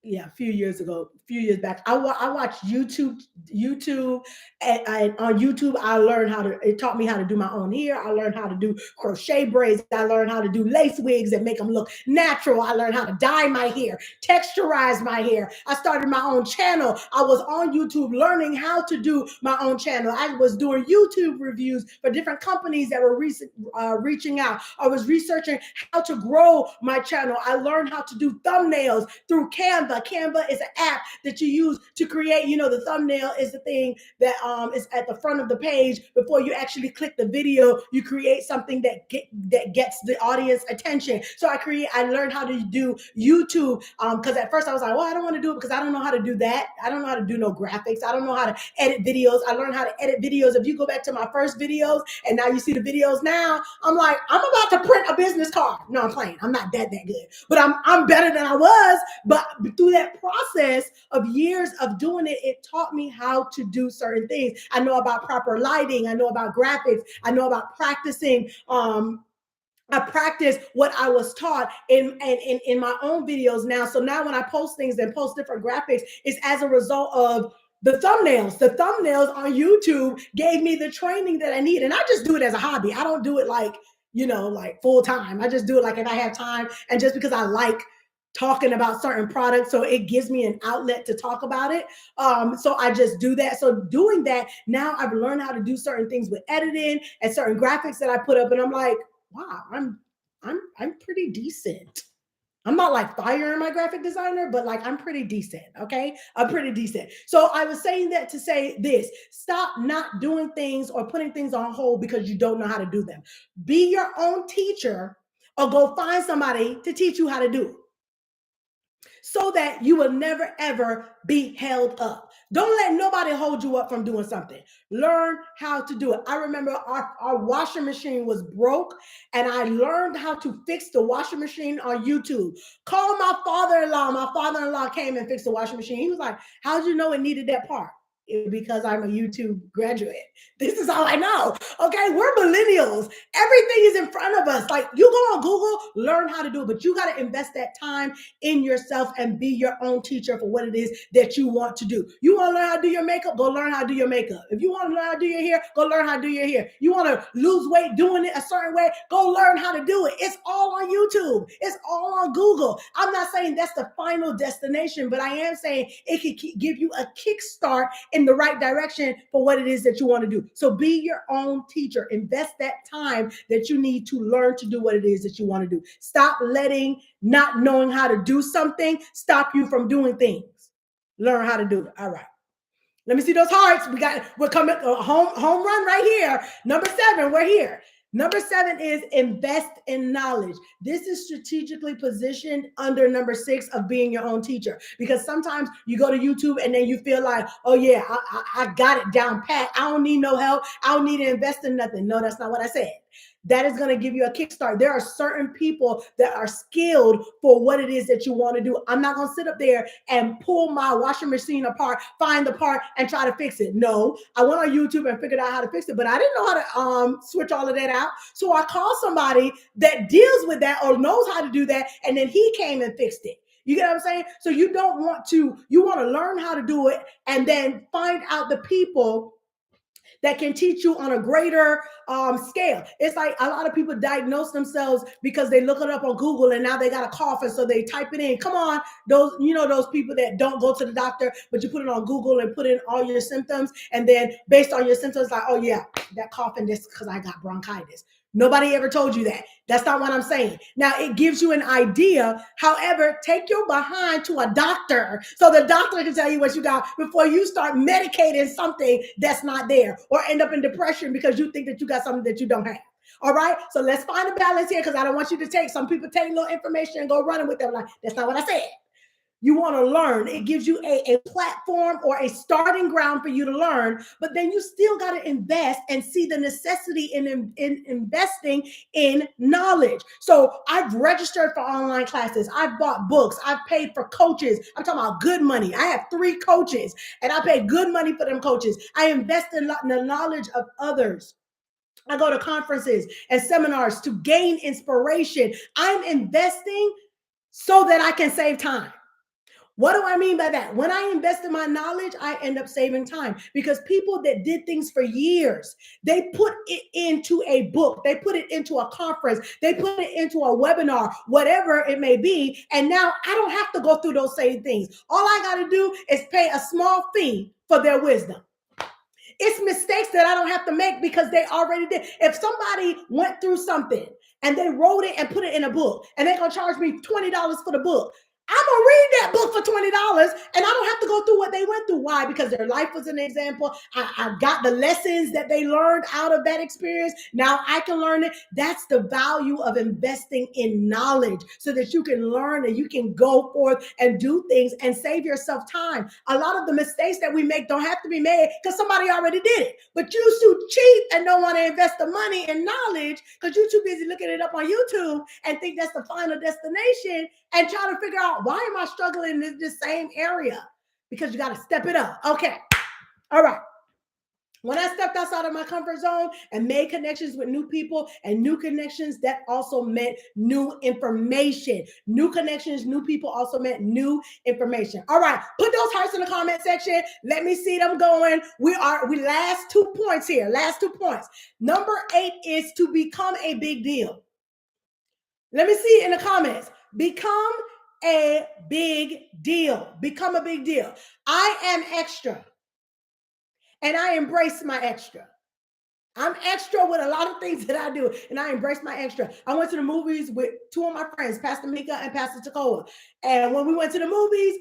yeah, a few years back, I watched YouTube, and on YouTube, I learned how to. It taught me how to do my own hair. I learned how to do crochet braids. I learned how to do lace wigs and make them look natural. I learned how to dye my hair, texturize my hair. I started my own channel. I was on YouTube learning how to do my own channel. I was doing YouTube reviews for different companies that were reaching out. I was researching how to grow my channel. I learned how to do thumbnails through Canva. Canva is an app that you use to create, you know, the thumbnail is the thing that is at the front of the page. Before you actually click the video, you create something that gets the audience attention. So I learned how to do YouTube, because at first I was like, well, I don't want to do it because I don't know how to do that. I don't know how to do no graphics. I don't know how to edit videos. I learned how to edit videos. If you go back to my first videos and now you see the videos now, I'm like, I'm about to print a business card. No, I'm playing. I'm not that good, but I'm better than I was. But through that process of years of doing it, it taught me how to do certain things. I know about proper lighting. I know about graphics. I know about practicing. I practice what I was taught in my own videos now. So now when I post things and post different graphics, it's as a result of the thumbnails. The thumbnails on YouTube gave me the training that I need. And I just do it as a hobby. I don't do it like, you know, like full time. I just do it like if I have time and just because I like talking about certain products. So it gives me an outlet to talk about it. So I just do that. So doing that, now I've learned how to do certain things with editing and certain graphics that I put up. And I'm like, wow, I'm pretty decent. I'm not like fire in my graphic designer, but like I'm pretty decent. Okay. I'm pretty decent. So I was saying that to say this: stop not doing things or putting things on hold because you don't know how to do them. Be your own teacher or go find somebody to teach you how to do it so that you will never ever be held up. Don't let nobody hold you up from doing something. Learn how to do it. I remember our washing machine was broke and I learned how to fix the washing machine on YouTube. Call my father-in-law. My father-in-law came and fixed the washing machine. He was like, how'd you know it needed that part? Because I'm a YouTube graduate. This is all I know. Okay, we're millennials. Everything is in front of us. Like you go on Google, learn how to do it, but you got to invest that time in yourself and be your own teacher for what it is that you want to do. You want to learn how to do your makeup? Go learn how to do your makeup. If you want to learn how to do your hair, go learn how to do your hair. You want to lose weight doing it a certain way? Go learn how to do it. It's all on YouTube. It's all on Google. I'm not saying that's the final destination, but I am saying it can give you a kickstart in the right direction for what it is that you want to do. So be your own teacher. Invest that time that you need to learn to do what it is that you want to do. Stop letting not knowing how to do something stop you from doing things. Learn how to do it. All right. Let me see those hearts. We're coming home run right here. Number 7, we're here. Number 7 is invest in knowledge. This is strategically positioned under number 6 of being your own teacher. Because sometimes you go to YouTube and then you feel like, oh yeah, I got it down pat. I don't need no help. I don't need to invest in nothing. No, that's not what I said. That is going to give you a kickstart. There are certain people that are skilled for what it is that you want to do. I'm not going to sit up there and pull my washing machine apart, find the part, and try to fix it. No, I went on YouTube and figured out how to fix it, but I didn't know how to switch all of that out. So I called somebody that deals with that or knows how to do that, and then he came and fixed it. You get what I'm saying? So you want to learn how to do it and then find out the people that can teach you on a greater scale. It's like a lot of people diagnose themselves because they look it up on Google and now they got a cough and so they type it in. Come on, those people that don't go to the doctor, but you put it on Google and put in all your symptoms, and then based on your symptoms, like, oh yeah, that coughing, this because I got bronchitis. Nobody ever told you that. That's not what I'm saying. Now, it gives you an idea. However, take your behind to a doctor so the doctor can tell you what you got before you start medicating something that's not there or end up in depression because you think that you got something that you don't have. All right. So let's find a balance here because I don't want you to take some people take little information and go running with them. Like, that's not what I said. You want to learn. It gives you a platform or a starting ground for you to learn, but then you still got to invest and see the necessity in investing in knowledge. So I've registered for online classes. I've bought books. I've paid for coaches. I'm talking about good money. I have 3 coaches and I pay good money for them coaches. I invest in the knowledge of others. I go to conferences and seminars to gain inspiration. I'm investing so that I can save time. What do I mean by that? When I invest in my knowledge, I end up saving time because people that did things for years, they put it into a book, they put it into a conference, they put it into a webinar, whatever it may be. And now I don't have to go through those same things. All I got to do is pay a small fee for their wisdom. It's mistakes that I don't have to make because they already did. If somebody went through something and they wrote it and put it in a book and they're going to charge me $20 for the book, I'm going to read that book for $20 and I don't have to go through what they went through. Why? Because their life was an example. I got the lessons that they learned out of that experience. Now I can learn it. That's the value of investing in knowledge so that you can learn and you can go forth and do things and save yourself time. A lot of the mistakes that we make don't have to be made because somebody already did it. But you're too cheap and don't want to invest the money in knowledge because you're too busy looking it up on YouTube and think that's the final destination and trying to figure out, why am I struggling in this same area? Because you got to step it up. Okay. All right. When I stepped outside of my comfort zone and made connections with new people and new connections, that also meant new information. New connections, new people also meant new information. All right, put those hearts in the comment section. Let me see them going. We last 2 points here. Last 2 points. Number 8 is to become a big deal. Let me see in the comments. Become a big deal. Become a big deal. I am extra. And I embrace my extra. I'm extra with a lot of things that I do, and I embrace my extra. I went to the movies with 2 of my friends, Pastor Mika and Pastor Takoa. And when we went to the movies,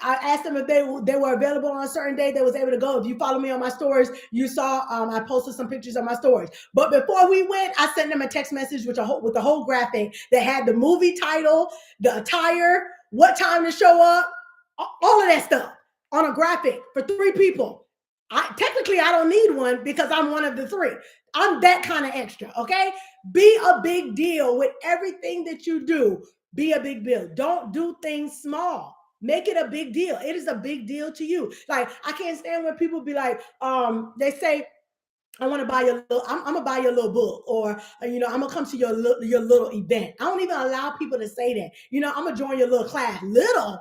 I asked them if they were available on a certain day. They was able to go. If you follow me on my stories, you saw I posted some pictures on my stories. But before we went, I sent them a text message with the whole graphic that had the movie title, the attire, what time to show up, all of that stuff on a graphic for 3 people. Technically, I don't need one because I'm one of the 3. I'm that kind of extra, okay? Be a big deal with everything that you do. Be a big deal. Don't do things small. Make it a big deal. It is a big deal to you. Like, I can't stand when people be like, they say, I want to buy your little, I'm gonna buy your little book, or I'm gonna come to your little event. I don't even allow people to say that. I'm gonna join your little class. Little.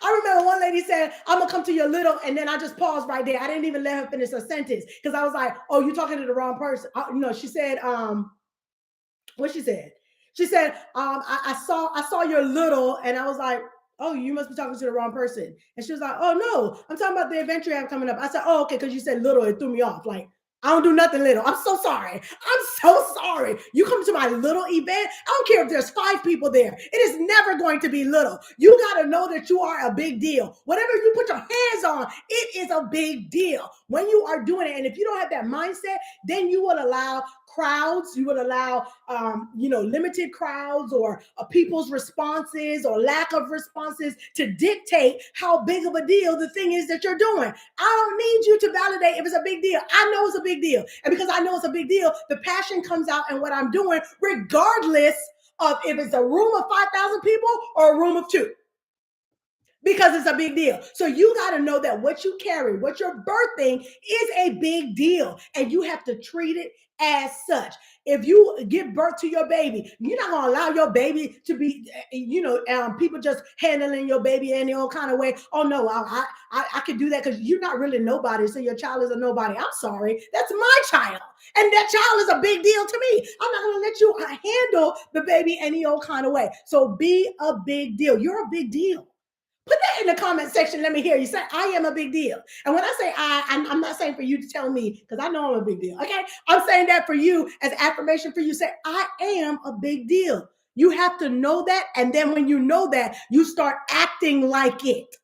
I remember one lady said, I'm gonna come to your little, and then I just paused right there. I didn't even let her finish her sentence because I was like, oh, you're talking to the wrong person. She said, what she said? She said, I saw your little, and I was like, oh, you must be talking to the wrong person. And she was like, oh no, I'm talking about the adventure you have coming up. I said, oh, okay, because you said little, it threw me off. Like, I don't do nothing little. I'm so sorry. I'm so sorry. You come to my little event. I don't care if there's 5 people there. It is never going to be little. You got to know that you are a big deal. Whatever you put your hands on, it is a big deal when you are doing it. And if you don't have that mindset, then you will allow crowds, you would allow limited crowds or people's responses or lack of responses to dictate how big of a deal the thing is that you're doing. I don't need you to validate if it's a big deal. I know it's a big deal. And because I know it's a big deal, the passion comes out in what I'm doing, regardless of if it's a room of 5,000 people or a room of 2. Because it's a big deal. So you got to know that what you carry, what you're birthing is a big deal. And you have to treat it as such. If you give birth to your baby, you're not going to allow your baby to be, people just handling your baby in their own kind of way. Oh, no, I could do that because you're not really nobody. So your child is a nobody. I'm sorry. That's my child. And that child is a big deal to me. I'm not going to let you handle the baby any old kind of way. So be a big deal. You're a big deal. Put that in the comment section. Let me hear you say, I am a big deal. And when I say I'm not saying for you to tell me, because I know I'm a big deal. Okay. I'm saying that for you as affirmation for you. Say, I am a big deal. You have to know that. And then when you know that, you start acting like it.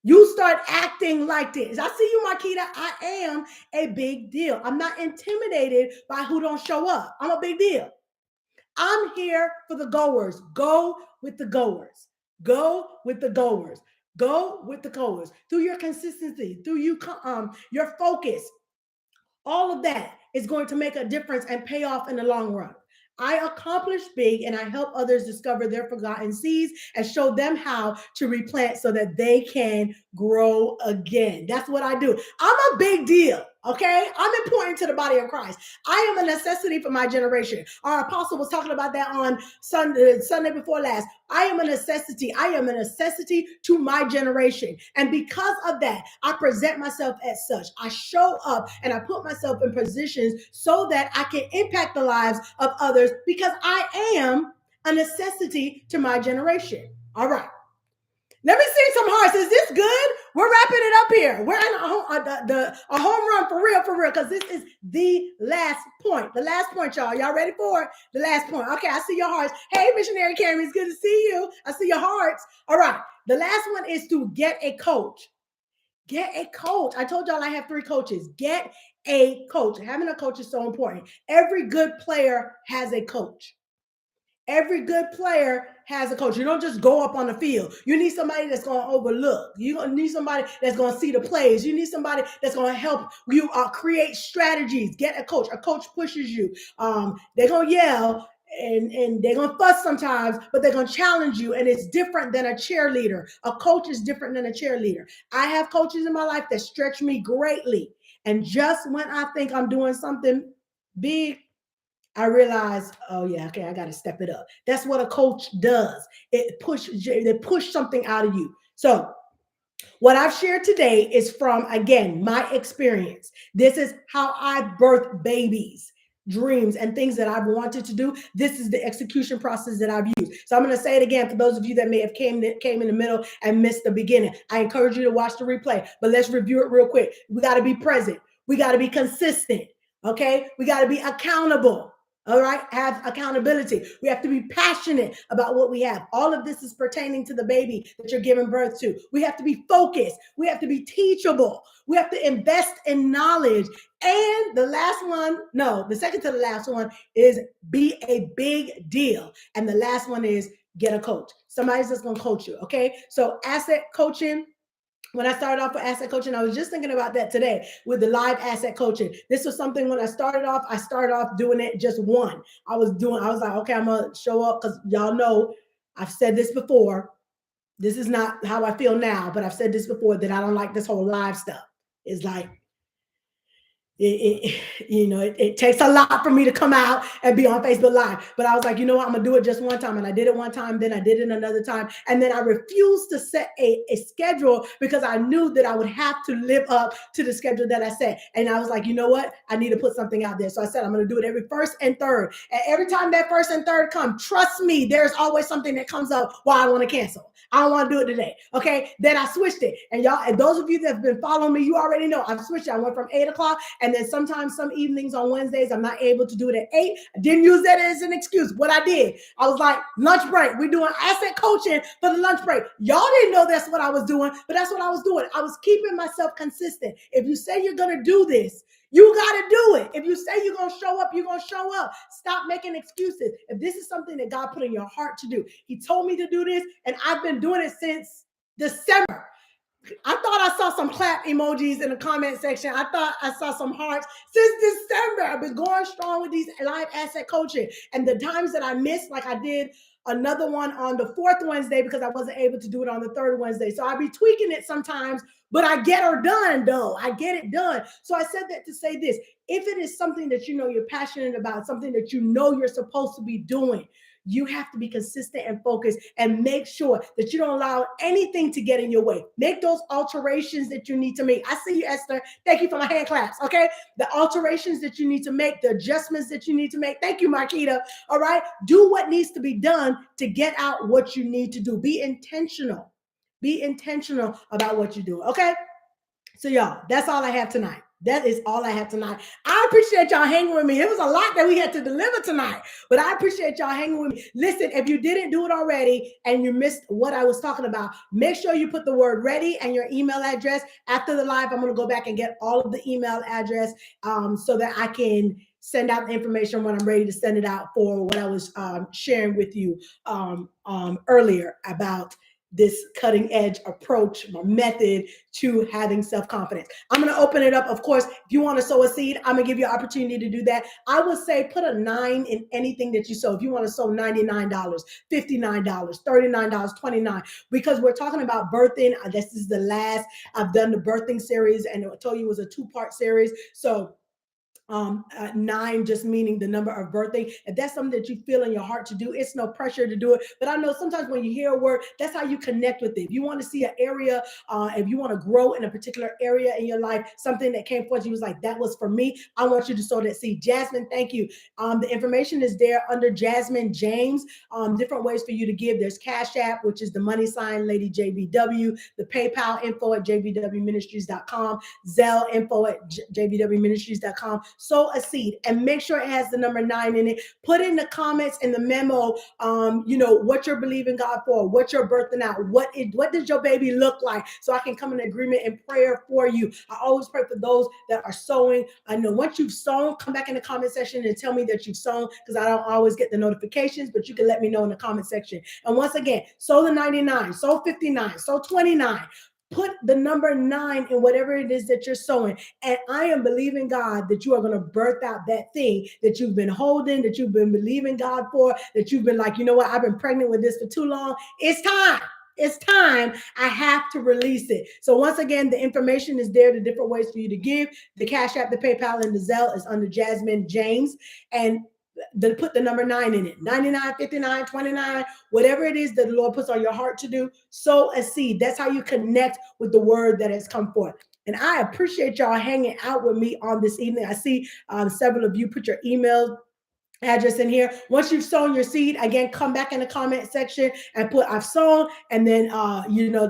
You start acting like this. I see you, Marquita. I am a big deal. I'm not intimidated by who don't show up. I'm a big deal. I'm here for the goers. Go with the goers. Go with the goers. Go with the goers. Through your consistency, through your focus, all of that is going to make a difference and pay off in the long run. I accomplish big and I help others discover their forgotten seeds and show them how to replant so that they can grow again. That's what I do. I'm a big deal. Okay, I'm important to the body of Christ. I am a necessity for my generation. Our apostle was talking about that on Sunday before last. I am a necessity. I am a necessity to my generation. And because of that, I present myself as such. I show up and I put myself in positions so that I can impact the lives of others because I am a necessity to my generation. All right. Let me see some hearts. Is this good? We're wrapping it up here. We're in a home run for real, because this is the last point. The last point, y'all. Y'all ready for it? The last point. Okay, I see your hearts. Hey, Missionary Cammy, it's good to see you. I see your hearts. All right. The last one is to get a coach. Get a coach. I told y'all I have 3 coaches. Get a coach. Having a coach is so important. Every good player has a coach. Every good player has a coach. You don't just go up on the field. You need somebody that's going to overlook. You need somebody that's going to see the plays. You need somebody that's going to help you create strategies. Get a coach. A coach pushes you. They're going to yell and they're going to fuss sometimes, but they're going to challenge you. And it's different than a cheerleader. A coach is different than a cheerleader. I have coaches in my life that stretch me greatly. And just when I think I'm doing something big, I realized, oh yeah, okay, I got to step it up. That's what a coach does. They push something out of you. So what I've shared today is from, again, my experience. This is how I birth babies, dreams, and things that I've wanted to do. This is the execution process that I've used. So I'm going to say it again for those of you that may have came in the middle and missed the beginning. I encourage you to watch the replay, but let's review it real quick. We got to be present. We got to be consistent. Okay. We got to be accountable. All right. Have accountability. We have to be passionate about what we have. All of this is pertaining to the baby that you're giving birth to. We have to be focused. We have to be teachable. We have to invest in knowledge. And the second to the last one is be a big deal. And the last one is get a coach. Somebody's just going to coach you. Okay. So asset coaching. When I started off with asset coaching, I was just thinking about that today with the live asset coaching. This was something when I started off doing it just one. I was like, okay, I'm going to show up because y'all know I've said this before. This is not how I feel now, but I've said this before that I don't like this whole live stuff. It's like, it takes a lot for me to come out and be on Facebook Live. But I was like, you know what? I'm going to do it just one time. And I did it one time. Then I did it another time. And then I refused to set a schedule because I knew that I would have to live up to the schedule that I set. And I was like, you know what? I need to put something out there. So I said, I'm going to do it every first and third. And every time that first and third come, trust me, there's always something that comes up why I want to cancel. I don't want to do it today. Okay. Then I switched it. And y'all, and those of you that have been following me, you already know I've switched it. I went from 8 o'clock. And then sometimes some evenings on Wednesdays, I'm not able to do it at 8. I didn't use that as an excuse. What I did, I was like, lunch break. We're doing asset coaching for the lunch break. Y'all didn't know that's what I was doing, but that's what I was doing. I was keeping myself consistent. If you say you're going to do this, you got to do it. If you say you're going to show up, you're going to show up. Stop making excuses. If this is something that God put in your heart to do, He told me to do this, and I've been doing it since December. I thought I saw some clap emojis in the comment section. I thought I saw some hearts since December. I've been going strong with these live asset coaching. And the times that I missed, like I did another one on the 4th Wednesday because I wasn't able to do it on the 3rd Wednesday. So I'll be tweaking it sometimes, but I get her done though. I get it done. So I said that to say this. If it is something that you know you're passionate about, something that you know you're supposed to be doing, you have to be consistent and focused and make sure that you don't allow anything to get in your way. Make those alterations that you need to make. I see you, Esther. Thank you for my hand claps. Okay. The alterations that you need to make, the adjustments that you need to make. Thank you, Marquita. All right. Do what needs to be done to get out what you need to do. Be intentional. Be intentional about what you do. Okay. So y'all, that's all I have tonight. That is all I have tonight. I appreciate y'all hanging with me. It was a lot that we had to deliver tonight, but I appreciate y'all hanging with me. Listen, if you didn't do it already and you missed what I was talking about, make sure you put the word ready and your email address. After the live, I'm going to go back and get all of the email address so that I can send out the information when I'm ready to send it out for what I was sharing with you earlier about this cutting edge approach, my method to having self confidence. I'm going to open it up. Of course, if you want to sow a seed, I'm going to give you an opportunity to do that. I would say put a 9 in anything that you sow. If you want to sow $99, $59, $39, $29, because we're talking about birthing. This is the last. I've done the birthing series, and I told you it was a 2-part series. So 9 just meaning the number of birthing. If that's something that you feel in your heart to do, it's no pressure to do it. But I know sometimes when you hear a word, that's how you connect with it. If you want to see an area, if you want to grow in a particular area in your life, something that came forth, you was like, that was for me. I want you to sow that seed. Jasmine, thank you. The information is there under Jasmine James. Different ways for you to give. There's Cash App, which is the money sign Lady JBW, the PayPal info at jbwministries.com, Zelle info at jbwministries.com. Sow a seed and make sure it has the number 9 in it. Put in the comments in the memo, what you're believing God for, what you're birthing out, what does your baby look like, so I can come in agreement and prayer for you. I always pray for those that are sowing. I know once you've sown, come back in the comment section and tell me that you've sown, because I don't always get the notifications, but you can let me know in the comment section. And once again, sow the 99, sow 59, sow 29. Put the number 9 in whatever it is that you're sowing. And I am believing God that you are going to birth out that thing that you've been holding, that you've been believing God for, that you've been like, you know what, I've been pregnant with this for too long. It's time. It's time. I have to release it. So once again, the information is there, the different ways for you to give. The Cash App, the PayPal, and the Zelle is under Jasmine James. And put the number 9 in it. 99, 59, 29, whatever it is that the Lord puts on your heart to do, sow a seed. That's how you connect with the word that has come forth. And I appreciate y'all hanging out with me on this evening. I see several of you put your email address in here. Once you've sown your seed, again, come back in the comment section and put I've sown, and then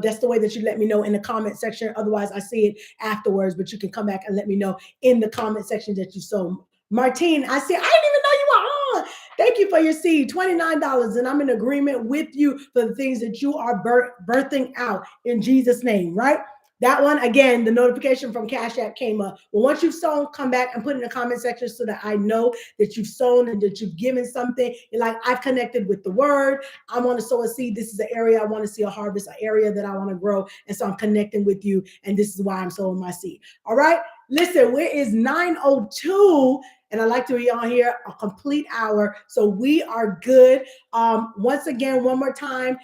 that's the way that you let me know in the comment section. Otherwise, I see it afterwards, but you can come back and let me know in the comment section that you sown. Martine, I see. I didn't even know you were on. Thank you for your seed, $29, and I'm in agreement with you for the things that you are birthing out in Jesus' name, right? That one, again, the notification from Cash App came up. Well, once you've sown, come back and put in the comment section so that I know that you've sown and that you've given something. You're like, I've connected with the word. I want to sow a seed. This is an area I want to see a harvest, an area that I want to grow. And so I'm connecting with you. And this is why I'm sowing my seed. All right. Listen, where is 9:02? And I'd like to be on here a complete hour. So we are good. Once again, one more time.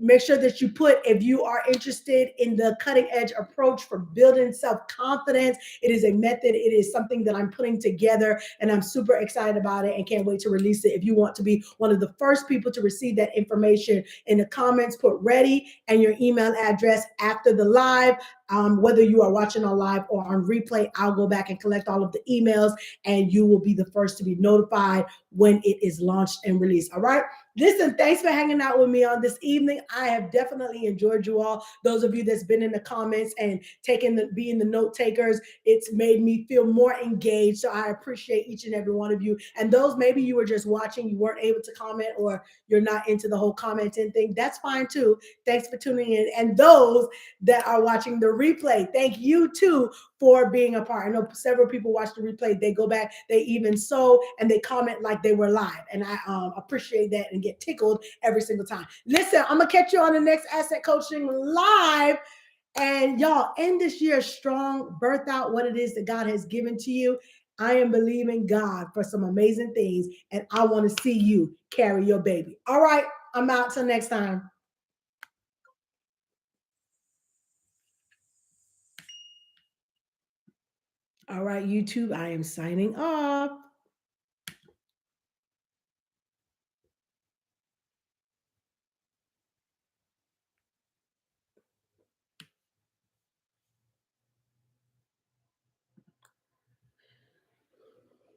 Make sure that you put, if you are interested in the cutting edge approach for building self-confidence, it is a method. It is something that I'm putting together, and I'm super excited about it and can't wait to release it. If you want to be one of the first people to receive that information, in the comments, put ready and your email address after the live. Whether you are watching on live or on replay, I'll go back and collect all of the emails, and you will be the first to be notified when it is launched and released. All right. Listen, thanks for hanging out with me on this evening. I have definitely enjoyed you all. Those of you that's been in the comments and being the note takers, it's made me feel more engaged. So I appreciate each and every one of you. And those, maybe you were just watching, you weren't able to comment, or you're not into the whole commenting thing. That's fine too. Thanks for tuning in. And those that are watching the replay, thank you too for being a part. I know several people watch the replay. They go back, they even sow, and they comment like they were live. And I appreciate that and get tickled every single time. Listen, I'm going to catch you on the next Asset Coaching Live. And y'all, end this year strong, birth out what it is that God has given to you. I am believing God for some amazing things, and I want to see you carry your baby. All right, I'm out till next time. All right, YouTube, I am signing off.